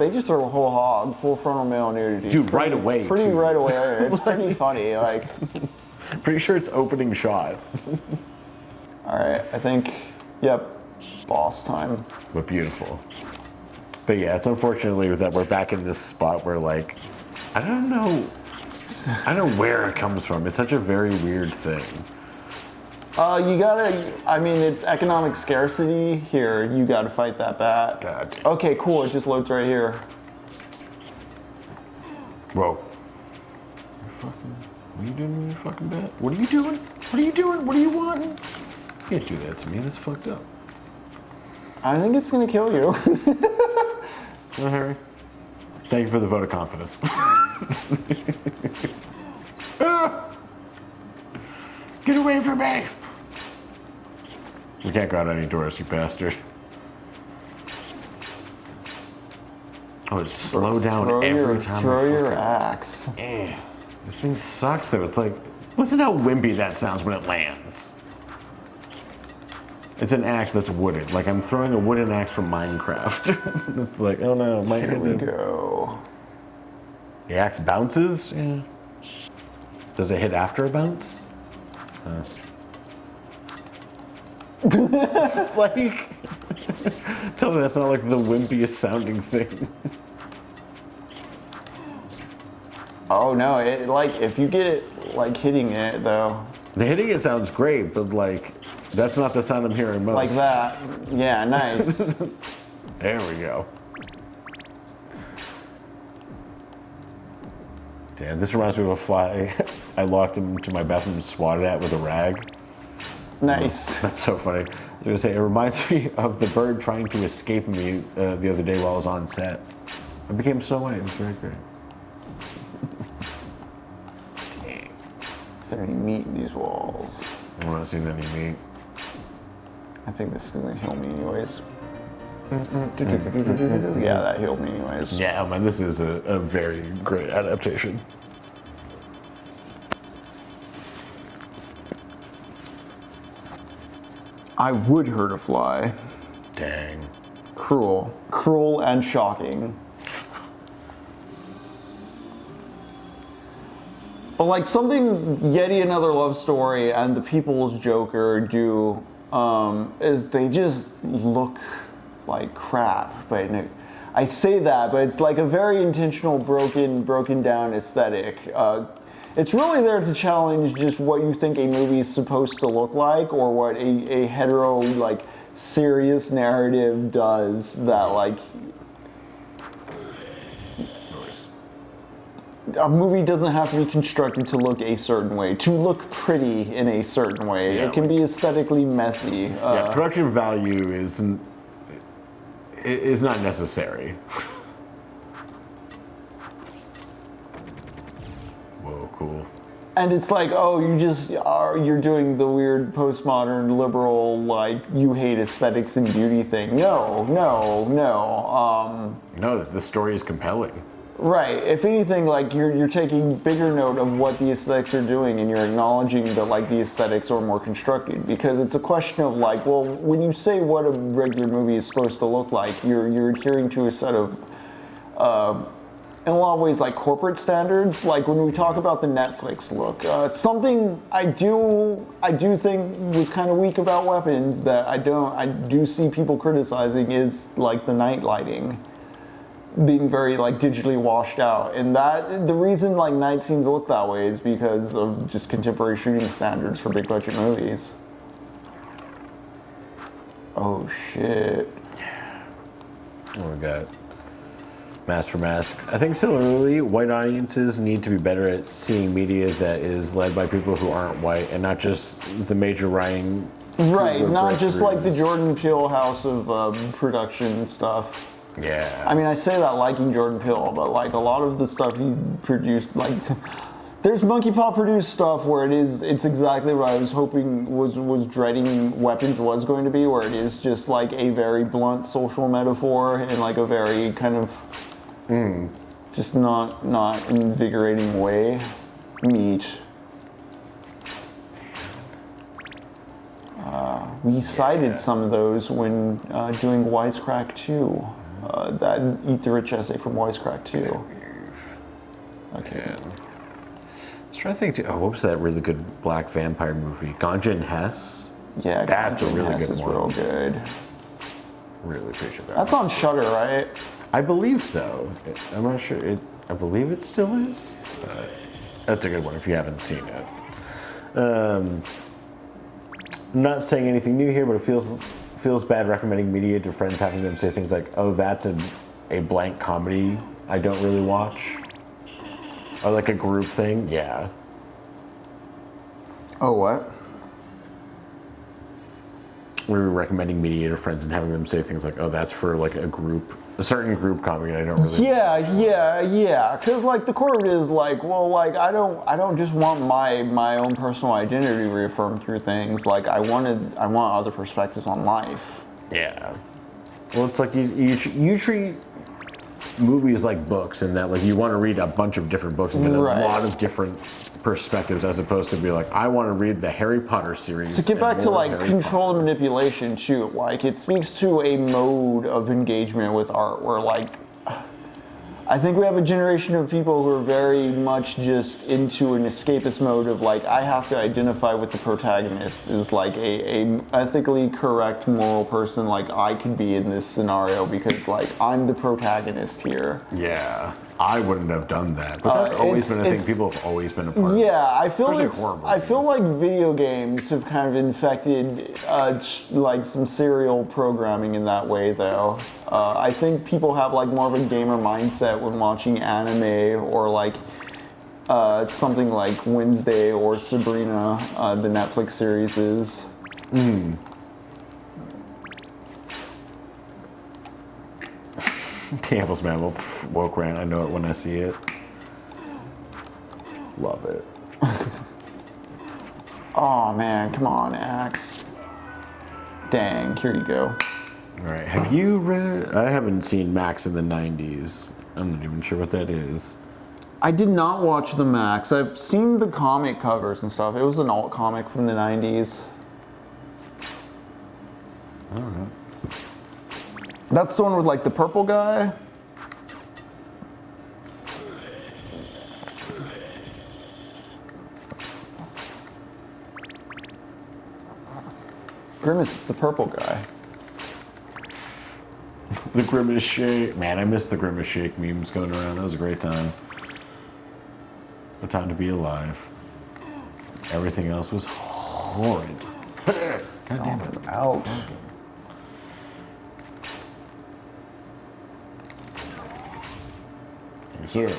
A: whole hog, full frontal male nudity.
B: Dude, right away,
A: Pretty
B: too.
A: right away. It's pretty funny. Like,
B: Pretty sure it's opening shot.
A: all right, I think, yep, boss time.
B: But beautiful. But yeah, it's unfortunately that we're back in this spot where like, I don't know where it comes from. It's such a very weird thing.
A: It's economic scarcity here. You gotta fight that bat.
B: God.
A: Okay, cool, it just loads right here.
B: Whoa. What are you doing with your fucking bat? What are you doing? What are you doing? What are you wanting? You can't do that to me. That's fucked up.
A: I think it's gonna kill you.
B: Oh, Harry. Thank you for the vote of confidence. Get away from me! We can't go out any doors, you bastard. Oh, it's slow down every time.
A: Throw your axe.
B: This thing sucks though. It's like, listen how wimpy that sounds when it lands. It's an axe that's wooden. Like I'm throwing a wooden axe from Minecraft. It's like, oh no, my
A: Here we go.
B: The axe bounces? Yeah. Does it hit after a bounce? It's like, tell me that's not like the wimpiest sounding thing.
A: Oh no, it like if you get it like hitting it though.
B: The hitting it sounds great, but like that's not the sound I'm hearing most.
A: Like that. Yeah, nice.
B: There we go. Damn, this reminds me of a fly I locked into my bathroom and swatted at with a rag.
A: Nice.
B: That's so funny. I was gonna say, it reminds me of the bird trying to escape me the other day while I was on set. I became so white, it was very great. Dang.
A: Is there any meat in these walls?
B: I'm not seeing any meat.
A: I think this is gonna heal me anyways. Yeah, that healed me anyways.
B: Yeah, man, this is a very great adaptation.
A: I would hurt a fly.
B: Dang.
A: Cruel. Cruel and shocking. But like something Yeti Another Love Story and The People's Joker do is they just look like crap. But I say that, but it's like a very intentional broken down aesthetic. It's really there to challenge just what you think a movie is supposed to look like, or what a hetero, like, serious narrative does that, like, a movie doesn't have to be constructed to look a certain way, to look pretty in a certain way.
B: Yeah,
A: it can be aesthetically messy.
B: Yeah, production value is not necessary. Whoa, cool.
A: And it's like, oh, you're doing the weird postmodern liberal, like, you hate aesthetics and beauty thing. No.
B: No, the story is compelling.
A: Right. If anything, like, you're taking bigger note of what the aesthetics are doing, and you're acknowledging that, like, the aesthetics are more constructed. Because it's a question of, like, well, when you say what a regular movie is supposed to look like, you're adhering to a set of, in a lot of ways, like, corporate standards. Like, when we talk about the Netflix look, something I do think was kind of weak about Weapons that I do see people criticizing is, like, the night lighting being very, like, digitally washed out. And that, the reason, like, night scenes look that way is because of just contemporary shooting standards for big budget movies. Oh shit.
B: Oh my god. Mask for Mask. I think similarly, white audiences need to be better at seeing media that is led by people who aren't white, and not just the major writing.
A: Right, not just like the Jordan Peele house of production stuff.
B: Yeah.
A: I mean, I say that liking Jordan Peele, but like a lot of the stuff he produced, like there's Monkey Paw produced stuff where it's exactly what I was hoping was dreading Weapons was going to be, where it is just like a very blunt social metaphor in like a very kind of just not invigorating way. Neat. We cited some of those when doing Wisecrack 2. That Eat the Rich essay from Wisecrack 2. Okay.
B: I was trying to think too. Oh, what was that really good black vampire movie? Ganja and Hess?
A: Yeah,
B: That's a really
A: Hess
B: good
A: is
B: one.
A: real good.
B: Really appreciate that.
A: That's on Shudder, right?
B: I believe so. I'm not sure. I believe it still is. That's a good one if you haven't seen it. Not saying anything new here, but it feels bad recommending media to friends, having them say things like, oh, that's a blank comedy I don't really watch. Or like a group thing. Yeah.
A: Oh, what?
B: we were recommending Mediator Friends and having them say things like, "Oh, that's for like a certain group comic." I don't really.
A: Yeah. Because like the core of it is like, well, like I don't just want my own personal identity reaffirmed through things. Like I want other perspectives on life.
B: Yeah. Well, it's like you treat movies like books, and that like you want to read a bunch of different books and get a lot of different perspectives, as opposed to be like, I want to read the Harry Potter series.
A: To get back to like control and manipulation too, like it speaks to a mode of engagement with art where like I think we have a generation of people who are very much just into an escapist mode of like, I have to identify with the protagonist is like a ethically correct moral person like I could be in this scenario because like I'm the protagonist here.
B: Yeah. I wouldn't have done that, but that's always been a thing people have always been a part of.
A: Yeah, I feel
B: Especially
A: like video games have kind of infected like some serial programming in that way, though. I think people have like more of a gamer mindset when watching anime or like something like Wednesday or Sabrina, the Netflix series is.
B: Campbell's man woke rant. I know it when I see it.
A: Love it. Oh man, come on, Axe. Dang, here you go.
B: All right, have you read? I haven't seen Max in the '90s. I'm not even sure what that is.
A: I did not watch the Max. I've seen the comic covers and stuff. It was an alt comic from the '90s.
B: All right.
A: That's the one with like the purple guy? Grimace is the purple guy.
B: The Grimace Shake. Man, I miss the Grimace Shake memes going around. That was a great time. The time to be alive. Everything else was horrid. God damn it.
A: Ouch.
B: Sir.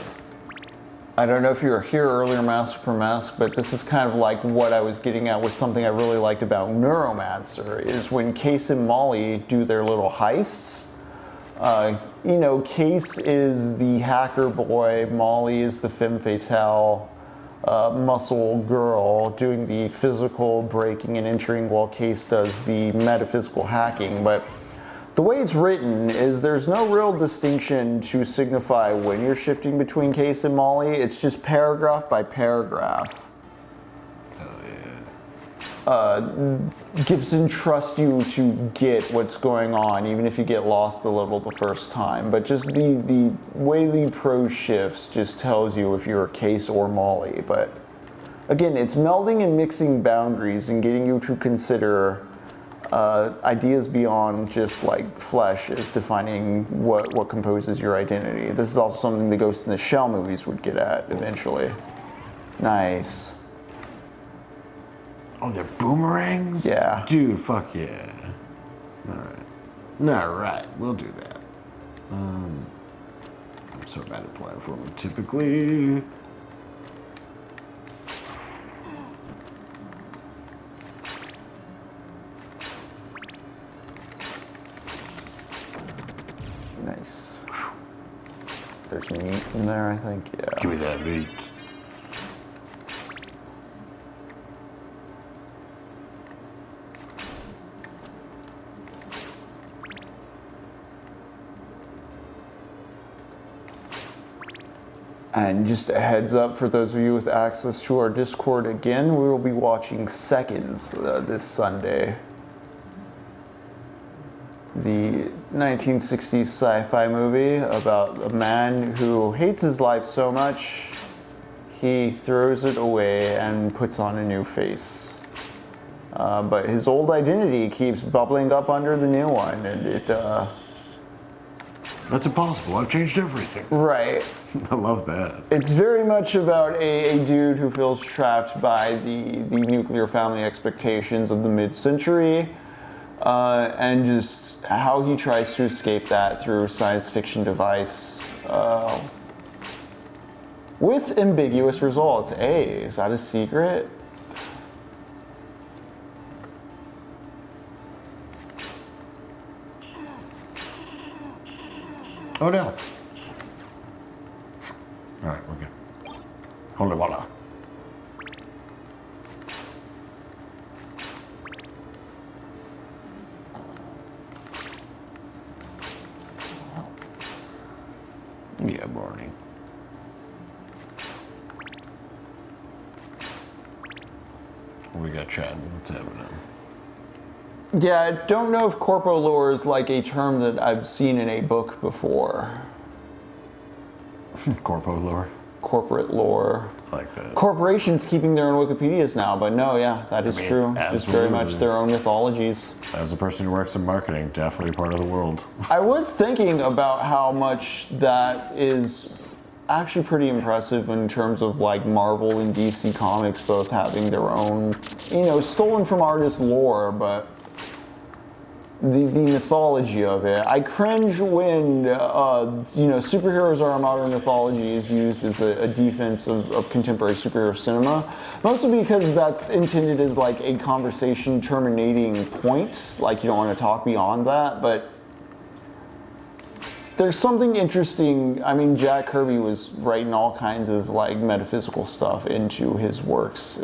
A: I don't know if you were here earlier, Mask for Mask, but this is kind of like what I was getting at with something I really liked about Neuromancer, is when Case and Molly do their little heists. You know, Case is the hacker boy, Molly is the femme fatale muscle girl doing the physical breaking and entering while Case does the metaphysical hacking. But the way it's written is there's no real distinction to signify when you're shifting between Case and Molly. It's just paragraph by paragraph. Gibson trusts you to get what's going on, even if you get lost a little the first time. But just the way the prose shifts just tells you if you're Case or Molly. But again, it's melding and mixing boundaries and getting you to consider ideas beyond just like flesh as defining what composes your identity. This is also something the Ghost in the Shell movies would get at eventually. Nice.
B: Oh, they're boomerangs?
A: Yeah.
B: Dude, fuck yeah. Alright, we'll do that. I'm so bad at platforming typically.
A: Nice. There's meat in there, I think. Yeah.
B: Give me that meat.
A: And just a heads up for those of you with access to our Discord, again, we will be watching Seconds this Sunday. The 1960s sci-fi movie about a man who hates his life so much, he throws it away and puts on a new face. But his old identity keeps bubbling up under the new one, and it...
B: That's impossible. I've changed everything.
A: Right.
B: I love that.
A: It's very much about a dude who feels trapped by the nuclear family expectations of the mid-century, and just how he tries to escape that through a science fiction device with ambiguous results. Hey, is that a secret?
B: Oh no. Alright, we're good. Holy voila. Yeah, Barney. What we got, Chad? What's happening?
A: Yeah, I don't know if corpo lore is like a term that I've seen in a book before.
B: Corpo lore?
A: Corporate lore.
B: I like that.
A: Corporations keeping their own Wikipedias now, but no, yeah, that is true. Just very much their own mythologies.
B: As a person who works in marketing, definitely part of the world.
A: I was thinking about how much that is actually pretty impressive in terms of like Marvel and DC Comics both having their own, stolen from artist lore, but the mythology of it. I cringe when, superheroes or modern mythology is used as a defense of contemporary superhero cinema. Mostly because that's intended as like a conversation terminating point. Like you don't want to talk beyond that, but there's something interesting. I mean, Jack Kirby was writing all kinds of like metaphysical stuff into his works.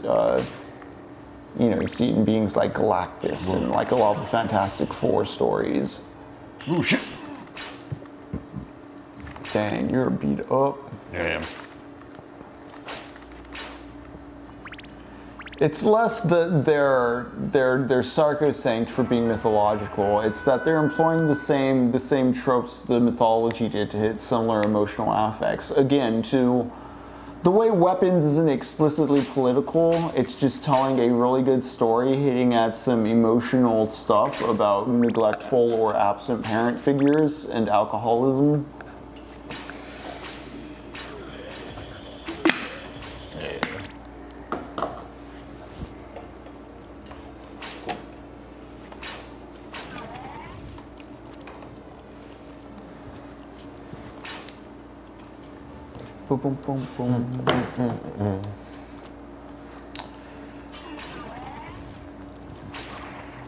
A: You see it in beings like Galactus and like a lot of the Fantastic Four stories.
B: Oh shit!
A: Dang, you're beat up.
B: Yeah, I am.
A: It's less that they're sacrosanct for being mythological. It's that they're employing the same tropes the mythology did to hit similar emotional affects. Again, to the way Weapons isn't explicitly political, it's just telling a really good story, hitting at some emotional stuff about neglectful or absent parent figures and alcoholism. Boom, boom, boom, boom.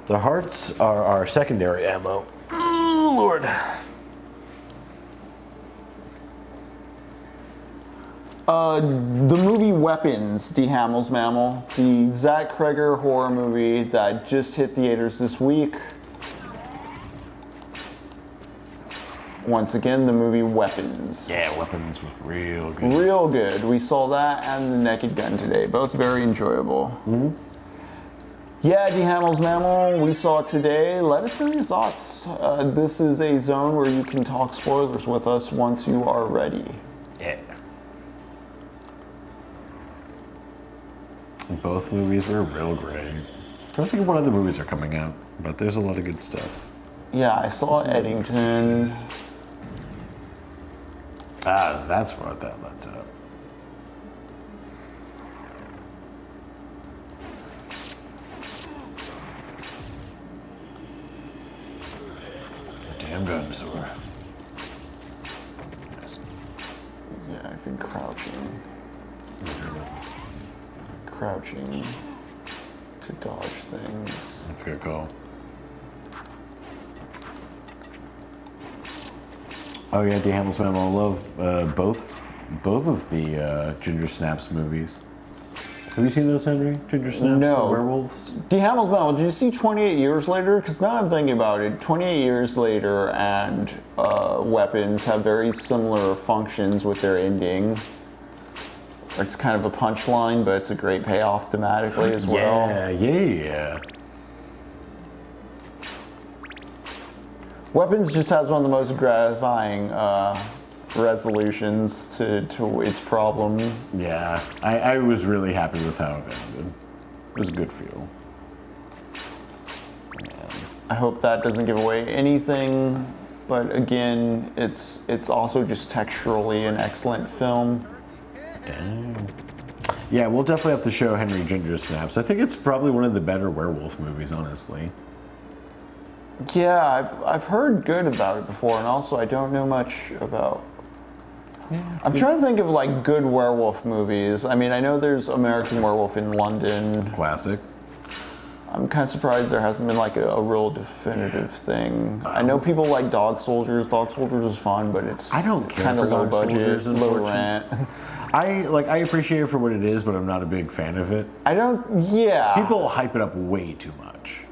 C: The hearts are our secondary ammo. Oh, Lord.
A: The movie Weapons, D. Hamill's Mammal, the Zach Kreger horror movie that just hit theaters this week. Once again, the movie Weapons.
B: Yeah, Weapons was real good.
A: Real good. We saw that and The Naked Gun today. Both very enjoyable. Mm-hmm. Yeah, D. Hamill's Mammal, we saw it today. Let us know your thoughts. This is a zone where you can talk spoilers with us once you are ready.
B: Yeah. Both movies were real great. I don't think one of the movies are coming out, but there's a lot of good stuff.
A: Yeah, I saw Eddington.
B: Ah, that's what that lets up. Damn dinosaur. Nice.
A: Yeah, I've been crouching. Crouching to dodge things.
B: That's a good call. Oh yeah, D. Hamill's Mammal. I love both of the Ginger Snaps movies. Have you seen those, Henry? Ginger Snaps?
A: No.
B: The werewolves?
A: D. Hamill's Mammal, did you see 28 Years Later? Because now I'm thinking about it, 28 Years Later and Weapons have very similar functions with their ending. It's kind of a punchline, but it's a great payoff thematically as well.
B: Yeah.
A: Weapons just has one of the most gratifying resolutions to its problem.
B: Yeah, I was really happy with how it ended. It was a good feel.
A: I hope that doesn't give away anything, but again, it's also just texturally an excellent film.
B: Damn. Yeah, we'll definitely have to show Henry Ginger Snaps. I think it's probably one of the better werewolf movies, honestly.
A: Yeah, I've heard good about it before, and also I don't know much about. Yeah. I'm trying to think of like good werewolf movies. I mean, I know there's American Werewolf in London.
B: Classic.
A: I'm kind of surprised there hasn't been like a real definitive thing. I know people like Dog Soldiers. Dog Soldiers is fun, but it's
B: I don't care
A: kind of
B: for
A: low
B: Dog
A: budget,
B: Soldiers,
A: low rent.
B: I appreciate it for what it is, but I'm not a big fan of it.
A: I don't. Yeah.
B: People hype it up way too much.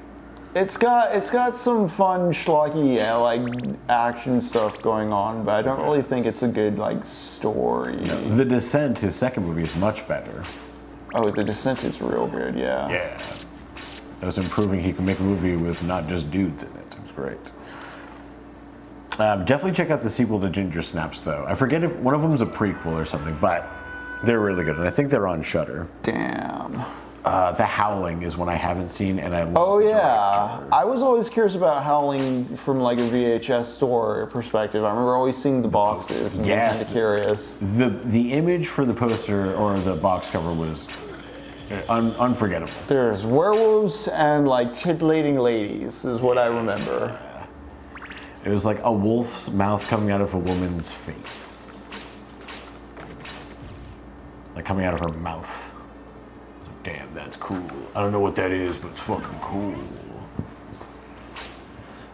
A: It's got some fun schlocky like action stuff going on, but I don't really think it's a good like story.
B: The Descent, his second movie, is much better.
A: Oh, The Descent is real good. Yeah.
B: Yeah. It was improving. He could make a movie with not just dudes in it. It was great. Definitely check out the sequel to Ginger Snaps, though. I forget if one of them is a prequel or something, but they're really good, and I think they're on Shudder.
A: Damn.
B: The Howling is one I haven't seen, and I love
A: Oh
B: the
A: yeah,
B: director.
A: I was always curious about Howling from like a VHS store perspective. I remember always seeing the boxes and being
B: Yes.
A: kind of curious.
B: The image for the poster or the box cover was unforgettable.
A: There's werewolves and like titillating ladies is what I remember.
B: It was like a wolf's mouth coming out of a woman's face. Like coming out of her mouth. I was like, damn, that's cool. I don't know what that is, but it's fucking cool.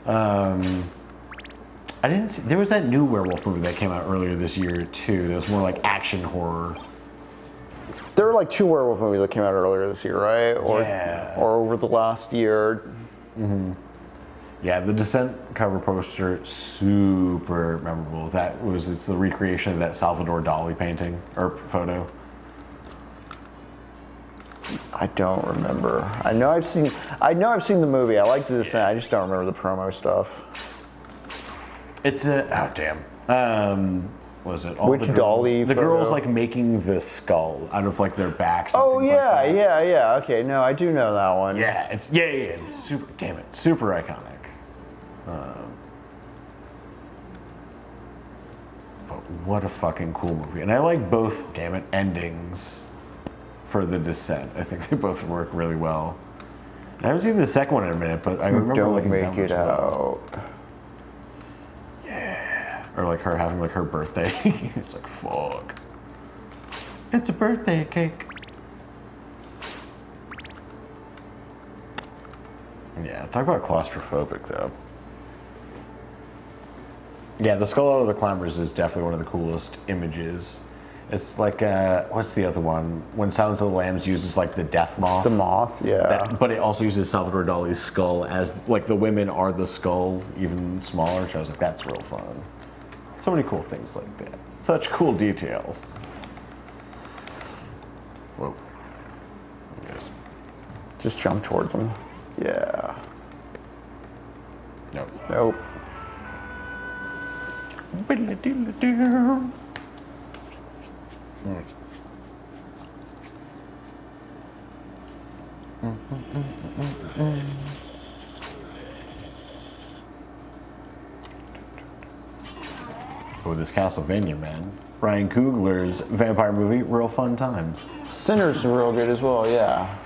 B: I didn't see, there was that new werewolf movie that came out earlier this year too. That was more like action horror.
A: There were like 2 werewolf movies that came out earlier this year, right?
B: Yeah.
A: Or over the last year.
B: Yeah, the Descent cover poster, super memorable. It's the recreation of that Salvador Dali painting or photo.
A: I don't remember. I know I've seen the movie. I like The Descent. I just don't remember the promo stuff.
B: It's what was it? All
A: Which
B: the girls,
A: Dolly
B: The
A: photo?
B: girls like making the skull out of like their backs. And
A: Oh
B: things
A: yeah,
B: like that.
A: yeah. Okay, no, I do know that one.
B: Yeah, it's super. Damn it, super iconic. But what a fucking cool movie, and I like both. Damn it, endings for The Descent. I think they both work really well. I haven't seen the second one in a minute, but I remember
A: Don't
B: liking that
A: make
B: one
A: it
B: as well.
A: out.
B: Or like her having like her birthday. It's like, fuck. It's a birthday cake. Yeah, talk about claustrophobic though. Yeah, the skull out of the climbers is definitely one of the coolest images. It's like, what's the other one? When Silence of the Lambs uses like the death moth.
A: The moth, yeah.
B: But it also uses Salvador Dali's skull as, like the women are the skull, even smaller. So I was like, that's real fun. So many cool things like that. Such cool details. Whoa. Yes.
A: Just jump towards them. Yeah.
B: Nope.
A: Nope.
B: Oh, this Castlevania, man. Ryan Coogler's vampire movie, real fun time.
A: Sinners are real good as well, yeah.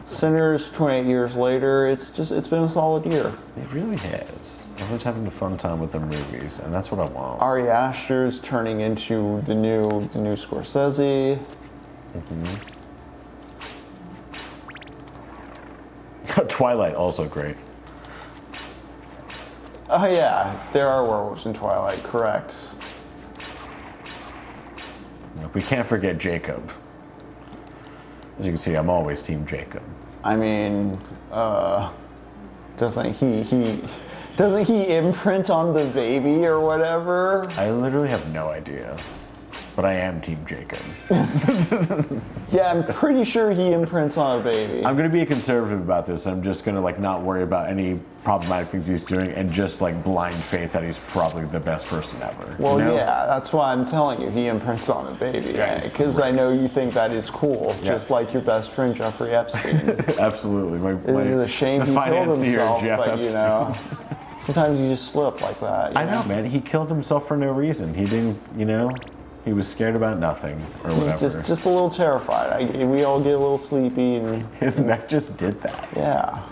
A: Sinners, 28 years later, it's been a solid year.
B: It really has. Everyone's having a fun time with their movies, and that's what I want.
A: Ari Aster's turning into the new Scorsese.
B: Twilight, also great.
A: Oh yeah, there are werewolves in Twilight, correct.
B: We can't forget Jacob. As you can see, I'm always Team Jacob.
A: I mean, doesn't he imprint on the baby or whatever?
B: I literally have no idea. But I am Team Jacob.
A: Yeah, I'm pretty sure he imprints on a baby.
B: I'm gonna be a conservative about this. I'm just gonna like not worry about any problematic things he's doing and just like blind faith that he's probably the best person ever.
A: Well,
B: you know?
A: yeah, that's why I'm telling you, he imprints on a baby.
B: Yeah,
A: Because I know you think that is cool, just like your best friend Jeffrey Epstein.
B: Absolutely.
A: It is a shame he killed
B: financier,
A: himself,
B: Jeff
A: but
B: Epstein.
A: you know, sometimes you just slip like that. you
B: I know, man. He killed himself for no reason. He didn't, you know, he was scared about nothing or whatever.
A: Just a little terrified. We all get a little sleepy and
B: His neck just did that.
A: yeah.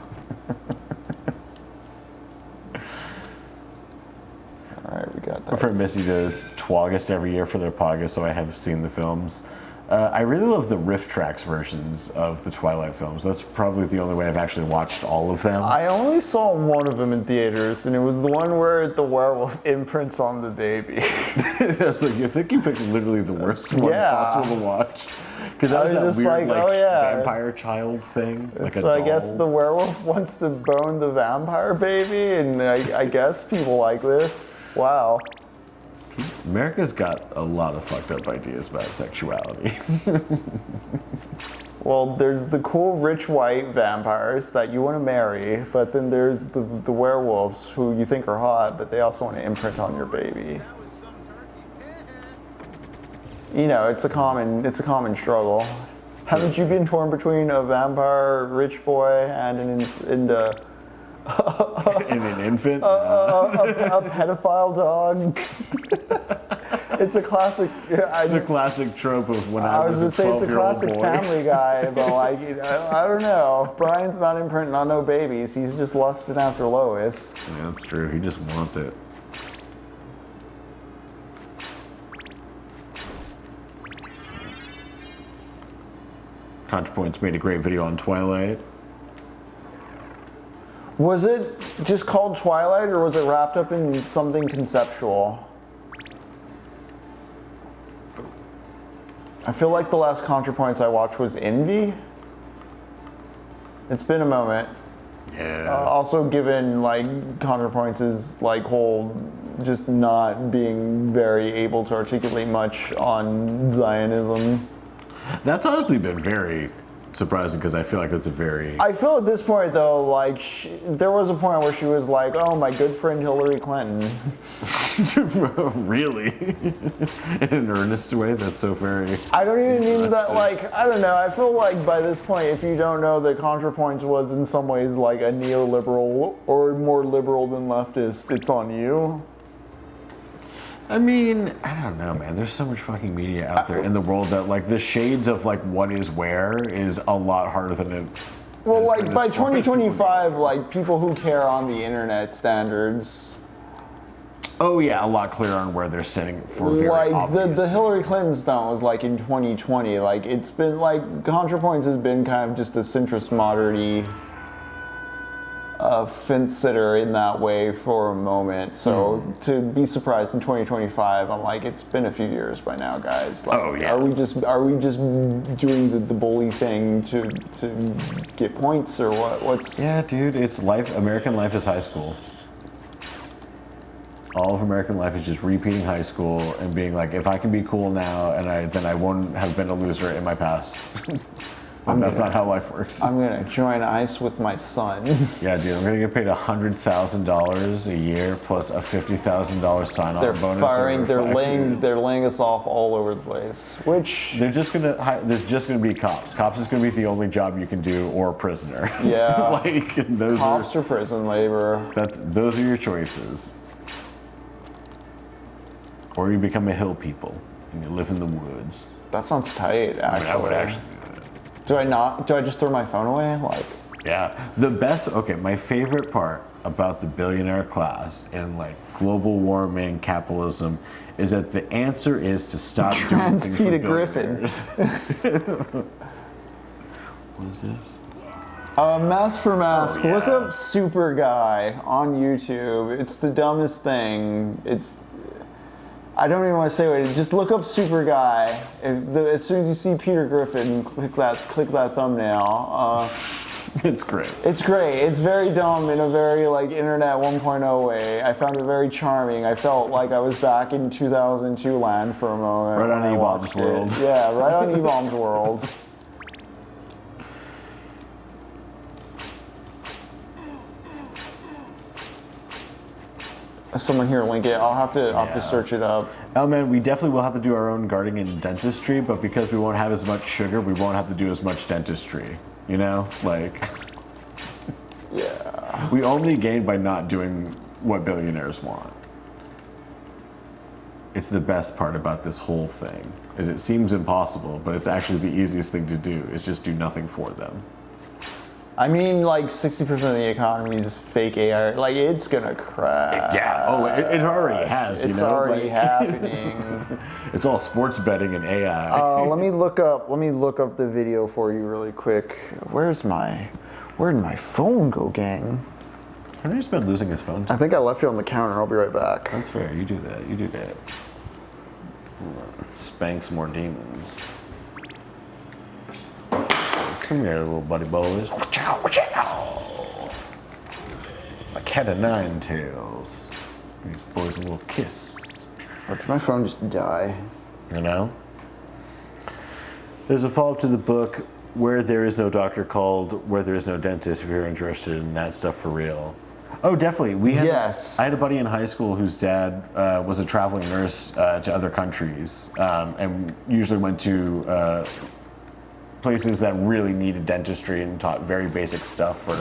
A: All right, we got
B: My
A: that.
B: friend Missy does Twaugust every year for their podcast, so I have seen the films. I really love the riff tracks versions of the Twilight films. That's probably the only way I've actually watched all of them.
A: I only saw one of them in theaters, and it was the one where the werewolf imprints on the baby.
B: It's like, I think you picked literally the worst one possible to watch. Because that
A: I was
B: that
A: just
B: weird,
A: like, oh, yeah.
B: vampire child thing. Like
A: So I guess the werewolf wants to bone the vampire baby, and I guess people like this. Wow.
B: America's got a lot of fucked up ideas about sexuality.
A: Well, there's the cool rich white vampires that you want to marry, but then there's the werewolves who you think are hot, but they also want to imprint on your baby. You know, it's a common struggle. Haven't you been torn between a vampire rich boy and an
B: And an infant?
A: a pedophile dog? It's a classic.
B: The classic trope of when I was a 12-year-old boy.
A: I was gonna say it's a classic Family Guy, but like, I don't know. Brian's not imprinting on no babies. He's just lusting after Lois.
B: Yeah, that's true. He just wants it. ContraPoints made a great video on Twilight.
A: Was it just called Twilight, or was it wrapped up in something conceptual? I feel like the last ContraPoints I watched was Envy. It's been a moment.
B: Yeah.
A: Also, given like ContraPoints' like whole just not being very able to articulate much on Zionism.
B: That's honestly been very surprising because I feel like it's a very...
A: I feel at this point though, like there was a point where she was like, "Oh, my good friend Hillary Clinton."
B: Really? In an earnest way? That's so very...
A: I don't even mean that, like, I don't know. I feel like by this point, if you don't know that ContraPoints was in some ways like a neoliberal or more liberal than leftist, it's on you.
B: I mean, I don't know, man. There's so much fucking media out there in the world that, like, the shades of, like, what is where is a lot harder than it...
A: Well, like, by 2025, like, people who care on the internet standards...
B: Oh, yeah, a lot clearer on where they're standing for very
A: like,
B: obvious
A: the Hillary Clinton stunt was, like, in 2020. Like, it's been, like, ContraPoints has been kind of just a centrist moderate-y fence sitter in that way for a moment. So to be surprised in 2025, I'm like, it's been a few years by now, guys. Like,
B: oh yeah.
A: Are we just doing the bully thing to get points or what? What's?
B: Yeah, dude, it's life. American life is high school. All of American life is just repeating high school and being like, if I can be cool now, and then I won't have been a loser in my past. That's not how life works.
A: I'm gonna join ICE with my son.
B: Yeah, dude, I'm gonna get paid $100,000 a year plus a $50,000 sign-on
A: They're
B: bonus.
A: firing. They're laying us off all over the place. Which
B: there's just gonna be cops. Cops is gonna be the only job you can do, or prisoner.
A: Yeah,
B: like those
A: cops or prison labor.
B: Those are your choices. Or you become a hill people and you live in the woods.
A: That sounds tight, actually.
B: I would actually.
A: Do I not? Do I just throw my phone away? Like,
B: yeah. The best. Okay, my favorite part about the billionaire class and like global warming, capitalism, is that the answer is to stop doing things for billionaires. What is this?
A: Mask for Mask.
B: Oh, yeah.
A: Look up Super Guy on YouTube. It's the dumbest thing. I don't even want to say it. Just look up Super Guy. As soon as you see Peter Griffin, click that thumbnail.
B: It's great.
A: It's great. It's very dumb in a very like Internet 1.0 way. I found it very charming. I felt like I was back in 2002 land for a moment.
B: Right on E-Bomb's world.
A: Yeah, right on E-Bomb's world. Someone here link it. I'll have to search it up.
B: Oh man, we definitely will have to do our own gardening and dentistry, but because we won't have as much sugar, we won't have to do as much dentistry. You know, like.
A: Yeah.
B: We only gain by not doing what billionaires want. It's the best part about this whole thing, is it seems impossible, but it's actually the easiest thing to do, is just do nothing for them.
A: I mean, like 60% of the economy is fake AI. Like, it's gonna crash.
B: Yeah. Oh, it already has.
A: It's already happening.
B: It's all sports betting and AI.
A: Let me look up the video for you really quick. Where'd my phone go, gang?
B: Henry's been losing his phone.
A: I think I left it on the counter. I'll be right back.
B: That's fair. You do that. You do that. Spank some more demons. Come here, little buddy boys. Watch out, watch out. A cat of nine tails. These boys a little kiss.
A: Or did my phone just die?
B: You know? There's a follow-up to the book, Where There Is No Doctor, called Where There Is No Dentist, if you're interested in that stuff for real. Oh, definitely.
A: Yes.
B: I had a buddy in high school whose dad was a traveling nurse to other countries, and usually went to places that really needed dentistry and taught very basic stuff for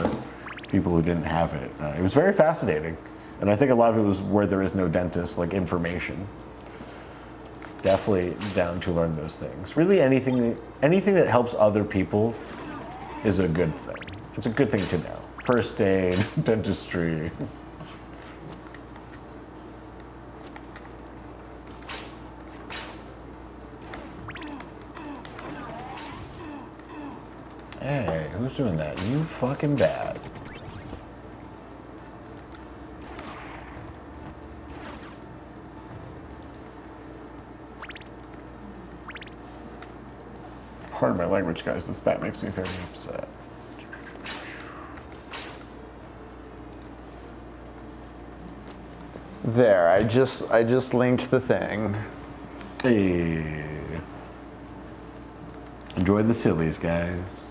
B: people who didn't have it. It was very fascinating, and I think a lot of it was where there is no dentist, like information. Definitely down to learn those things. Really, anything that helps other people is a good thing. It's a good thing to know. First aid, dentistry. Hey, who's doing that? You fucking bad. Pardon my language, guys. This bat makes me very upset.
A: There, I just linked the thing.
B: Hey. Enjoy the sillies, guys.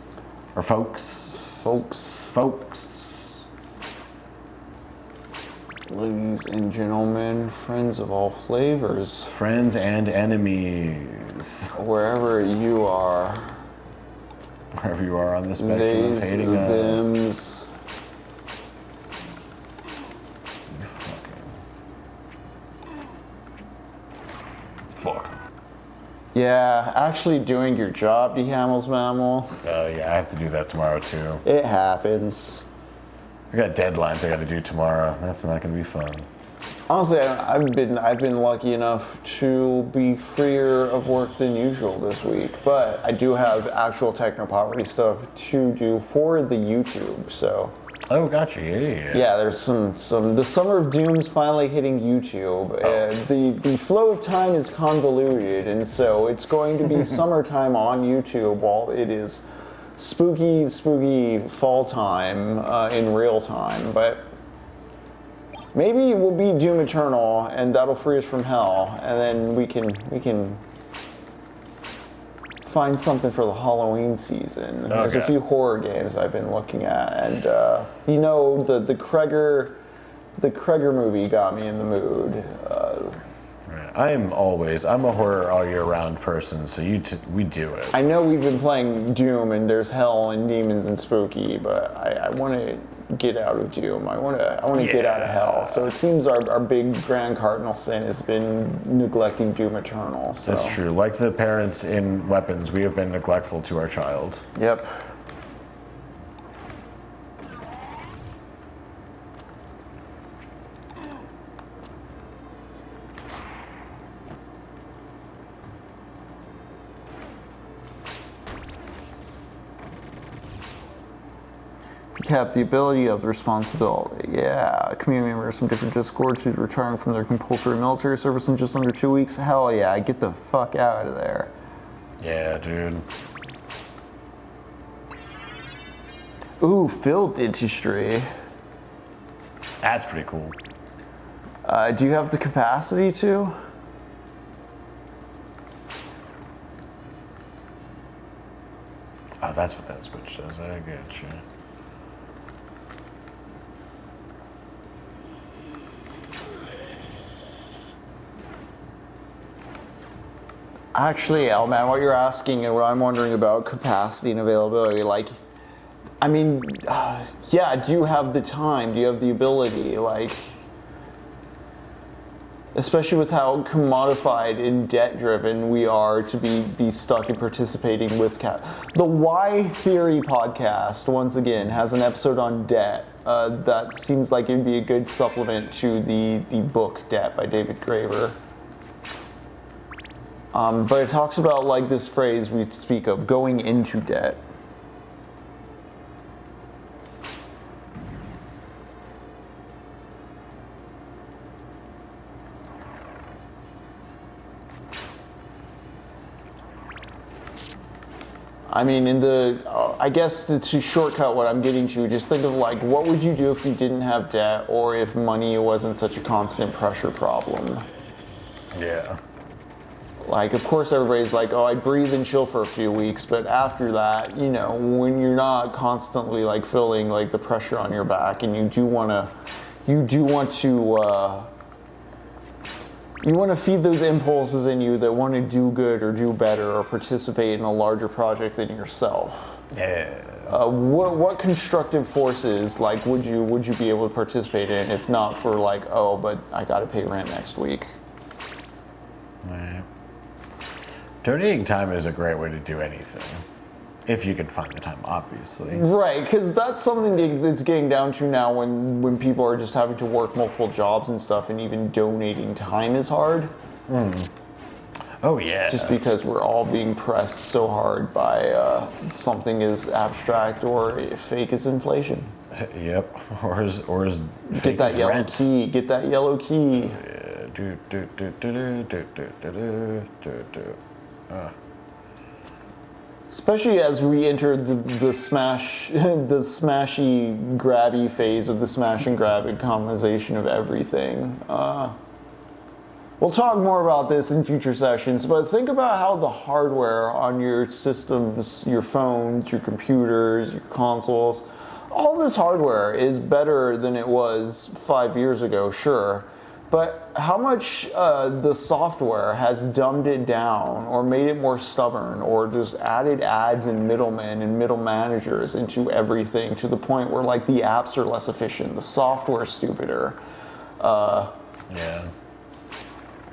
B: Or folks. Folks.
A: Ladies and gentlemen, friends of all flavors.
B: Friends and enemies.
A: Wherever you are.
B: Wherever you are on the spectrum of hating us.
A: Thems.
B: You fuck.
A: Yeah, actually doing your job, D. Hamels Mammal.
B: Oh yeah, I have to do that tomorrow too.
A: It happens.
B: I got deadlines I got to do tomorrow. That's not gonna be fun.
A: Honestly, I've been lucky enough to be freer of work than usual this week, but I do have actual techno-poverty stuff to do for the YouTube, so.
B: Oh, gotcha. Yeah.
A: Yeah, there's some. The Summer of Doom's finally hitting YouTube. The flow of time is convoluted, and so it's going to be summertime on YouTube while it is spooky fall time in real time. But maybe it will be Doom Eternal, and that'll free us from hell, and then we can find something for the Halloween season. Okay. There's a few horror games I've been looking at, and you know, the Kreger movie got me in the mood.
B: I'm a horror all year round person, so we do it.
A: I know we've been playing Doom, and there's hell and demons and spooky, but I want to get out of Doom. I want to get out of hell. So it seems our big grand cardinal sin has been neglecting Doom Eternal. So.
B: That's true. Like the parents in Weapons, we have been neglectful to our child.
A: Yep. Have the ability of the responsibility. Yeah, community members from different discords who's retiring from their compulsory military service in just under 2 weeks. Hell yeah, get the fuck out of there.
B: Yeah, dude.
A: Ooh, field dentistry.
B: That's pretty cool.
A: Do you have the capacity to?
B: Oh, that's what that switch does. I get you.
A: Actually, man, what you're asking and what I'm wondering about capacity and availability, like, I mean, yeah, do you have the time? Do you have the ability? Like, especially with how commodified and debt-driven we are to be stuck in participating with The Why Theory podcast, once again, has an episode on debt. That seems like it'd be a good supplement to the book Debt by David Graeber. But it talks about like this phrase we speak of, going into debt. I mean, I guess to shortcut what I'm getting to, just think of like, what would you do if you didn't have debt, or if money wasn't such a constant pressure problem?
C: Yeah.
A: Like, of course, everybody's like, oh, I'd breathe and chill for a few weeks, but after that, you know, when you're not constantly like feeling like the pressure on your back, and you want to feed those impulses in you that want to do good or do better or participate in a larger project than yourself.
C: Yeah.
A: What constructive forces like would you be able to participate in, if not for like, oh, but I got to pay rent next week?
B: Right. Donating time is a great way to do anything. If you can find the time, obviously. Right,
A: because that's something that's getting down to now when people are just having to work multiple jobs and stuff, and even donating time is hard.
B: Oh, yeah.
A: Just because we're all being pressed so hard by something as abstract or fake as inflation.
B: Yep, or as
A: Get that yellow
B: rent.
A: key, get that yellow key. Especially as we enter the smashy grabby phase of the smash and grab economization of everything. We'll talk more about this in future sessions, but think about how the hardware on your systems, your phones, your computers, your consoles, all this hardware is better than it was 5 years ago, sure. But how much the software has dumbed it down, or made it more stubborn, or just added ads and middlemen and middle managers into everything, to the point where like the apps are less efficient, the software is stupider.
B: Yeah.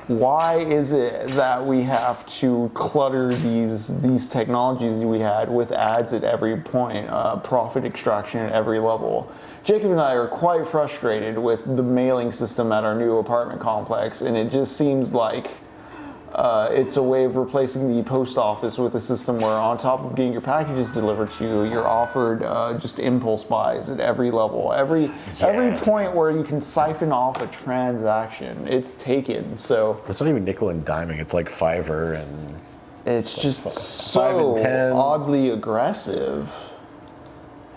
A: Why is it that we have to clutter these technologies we had with ads at every point, profit extraction at every level? Jacob and I are quite frustrated with the mailing system at our new apartment complex, and it just seems like it's a way of replacing the post office with a system where, on top of getting your packages delivered to you, you're offered just impulse buys at every level. Every point where you can siphon off a transaction, it's taken. So
C: It's not even nickel and diming. It's like Fiverr, and
A: it's just
C: $5
A: so
C: and $10.
A: oddly aggressive.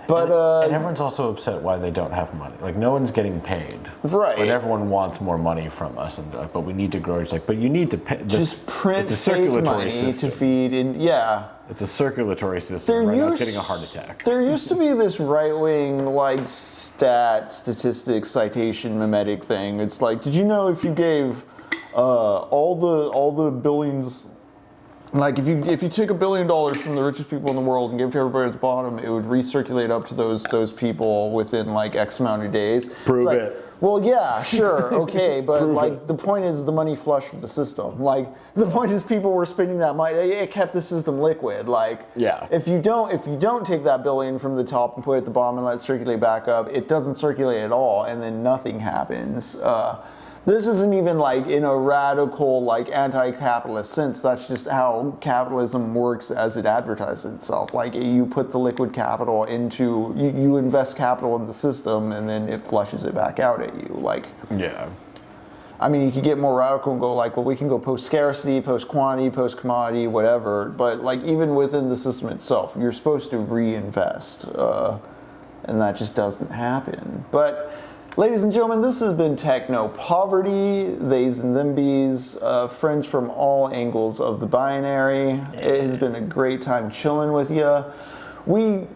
A: But
B: and everyone's also upset why they don't have money. Like, no one's getting paid.
A: Right.
B: But everyone wants more money from us, and but we need to grow. It's like, but you need to pay.
A: just print
B: it's a
A: fake
B: circulatory
A: money
B: system.
A: to feed in. Yeah.
B: It's a circulatory system. Right now, it's getting a heart attack.
A: There used to be this right-wing like statistics, citation, mimetic thing. It's like, did you know if you gave all the billions, like if you took $1 billion from the richest people in the world and gave it to everybody at the bottom, it would recirculate up to those people within like X amount of days.
C: Prove
A: It's like,
C: it.
A: Well, yeah, sure, okay, but like the point is the money flushed from the system. Like the point is people were spending that money. It kept the system liquid. Like
C: Yeah.
A: if you don't take that billion from the top and put it at the bottom and let it circulate back up, it doesn't circulate at all, and then nothing happens. This isn't even like in a radical like anti-capitalist sense. That's just how capitalism works as it advertises itself. Like you put the liquid capital into, you invest capital in the system, and then it flushes it back out at you. Like,
B: Yeah.
A: I mean, you could get more radical and go like, well, we can go post-scarcity, post-quantity, post-commodity, whatever. But like even within the system itself, you're supposed to reinvest, and that just doesn't happen. But ladies and gentlemen, this has been Techno Poverty, Theys and Thembies, friends from all angles of the binary. It has been a great time chilling with you. We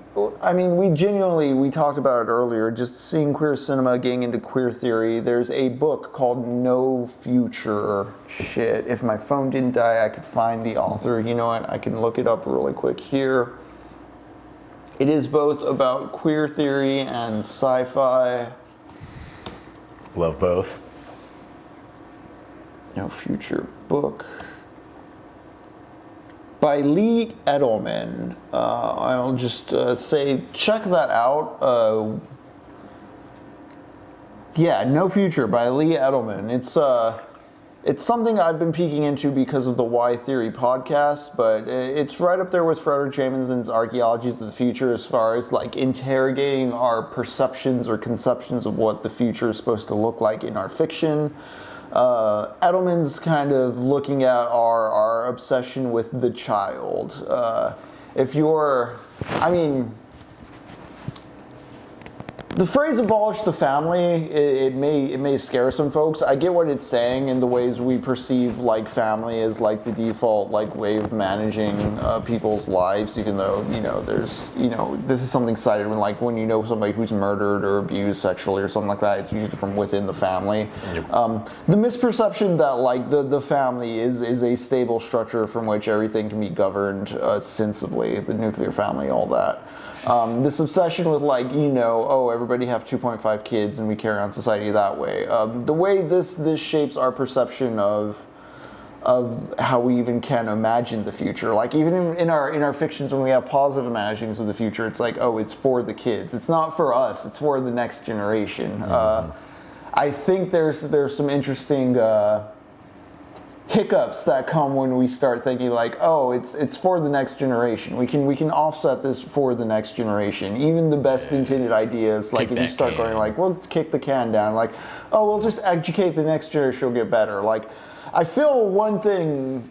A: talked about it earlier, just seeing queer cinema, getting into queer theory. There's a book called No Future. Shit, if my phone didn't die, I could find the author. You know what, I can look it up really quick here. It is both about queer theory and sci-fi.
C: Love both.
A: No Future book by Lee Edelman. I'll just say check that out. Yeah, No Future by Lee Edelman. It's something I've been peeking into because of the Y Theory podcast, but it's right up there with Frederick Jameson's Archaeologies of the Future as far as like interrogating our perceptions or conceptions of what the future is supposed to look like in our fiction. Edelman's kind of looking at our obsession with the child. The phrase "abolish the family" it may scare some folks. I get what it's saying in the ways we perceive like family as like the default like way of managing people's lives, even though there's this is something cited when you know somebody who's murdered or abused sexually or something like that. It's usually from within the family. Yep. The misperception that like the family is a stable structure from which everything can be governed sensibly, the nuclear family, all that. This obsession with everybody have 2.5 kids and we carry on society that way. The way this shapes our perception of how we even can imagine the future. Like even in our fictions, when we have positive imaginings of the future, it's like, oh, it's for the kids. It's not for us. It's for the next generation. Mm-hmm. I think there's some interesting hiccups that come when we start thinking like, oh, it's for the next generation. We can offset this for the next generation. Even the best intended ideas, like if you start going like, well, let's kick the can down, like, oh, we'll just educate the next generation, will get better. Like, I feel one thing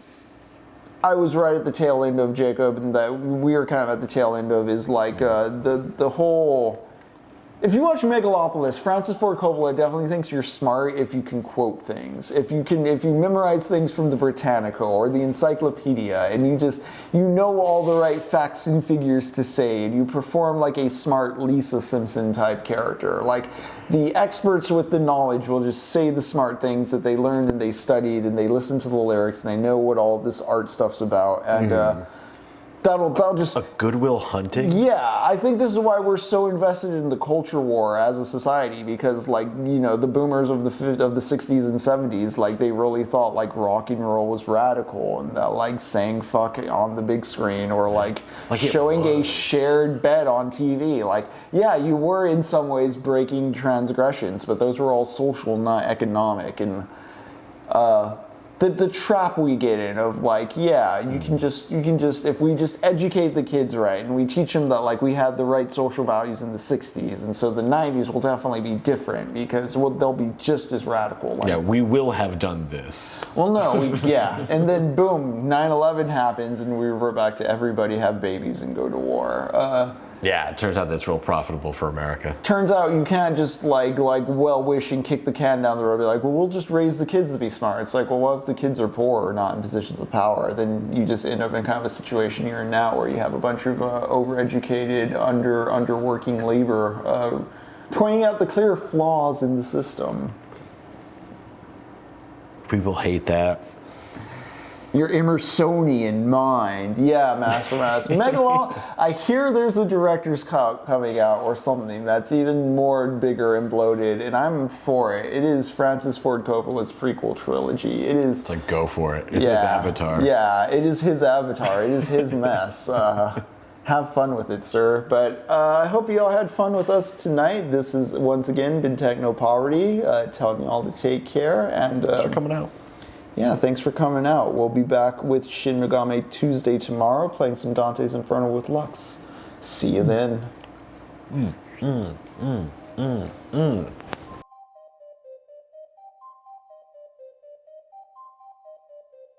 A: I was right at the tail end of, Jacob, and that we were kind of at the tail end of is like the whole. If you watch Megalopolis, Francis Ford Coppola definitely thinks you're smart if you can quote things. If you memorize things from the Britannica or the Encyclopedia, and you know all the right facts and figures to say, and you perform like a smart Lisa Simpson type character. Like the experts with the knowledge will just say the smart things that they learned and they studied and they listen to the lyrics and they know what all this art stuff's about. And that'll just
C: a Goodwill Hunting.
A: Yeah, I think this is why we're so invested in the culture war as a society, because the boomers of the 60s and 70s, like they really thought like rock and roll was radical, and that like saying fuck on the big screen or like showing a shared bed on TV. Like, yeah, you were in some ways breaking transgressions, but those were all social, not economic. And the trap we get in of like, yeah, you can just if we just educate the kids right and we teach them that like we had the right social values in the 60s, and so the 90s will definitely be different because they'll be just as radical. Like,
C: yeah, we will have done this.
A: Well, no, and then boom, 9/11 happens and we revert back to everybody have babies and go to war.
C: Yeah, it turns out that's real profitable for America.
A: Turns out you can't just like well wish and kick the can down the road. Be like, well, we'll just raise the kids to be smart. It's like, well, what if the kids are poor or not in positions of power? Then you just end up in kind of a situation you're in now, where you have a bunch of overeducated, underworking labor pointing out the clear flaws in the system.
C: People hate that.
A: Your Emersonian mind. Yeah, Master. I hear there's a director's cut coming out or something that's even more bigger and bloated, and I'm for it. It is Francis Ford Coppola's prequel trilogy. It is.
C: It's like, go for it. It's his Avatar.
A: Yeah, it is his Avatar. It is his mess. Have fun with it, sir. But I hope you all had fun with us tonight. This has once again been Techno Poverty, telling you all to take care. And
C: thanks for coming out.
A: Yeah, thanks for coming out. We'll be back with Shin Megami Tuesday tomorrow, playing some Dante's Inferno with Lux. See you then.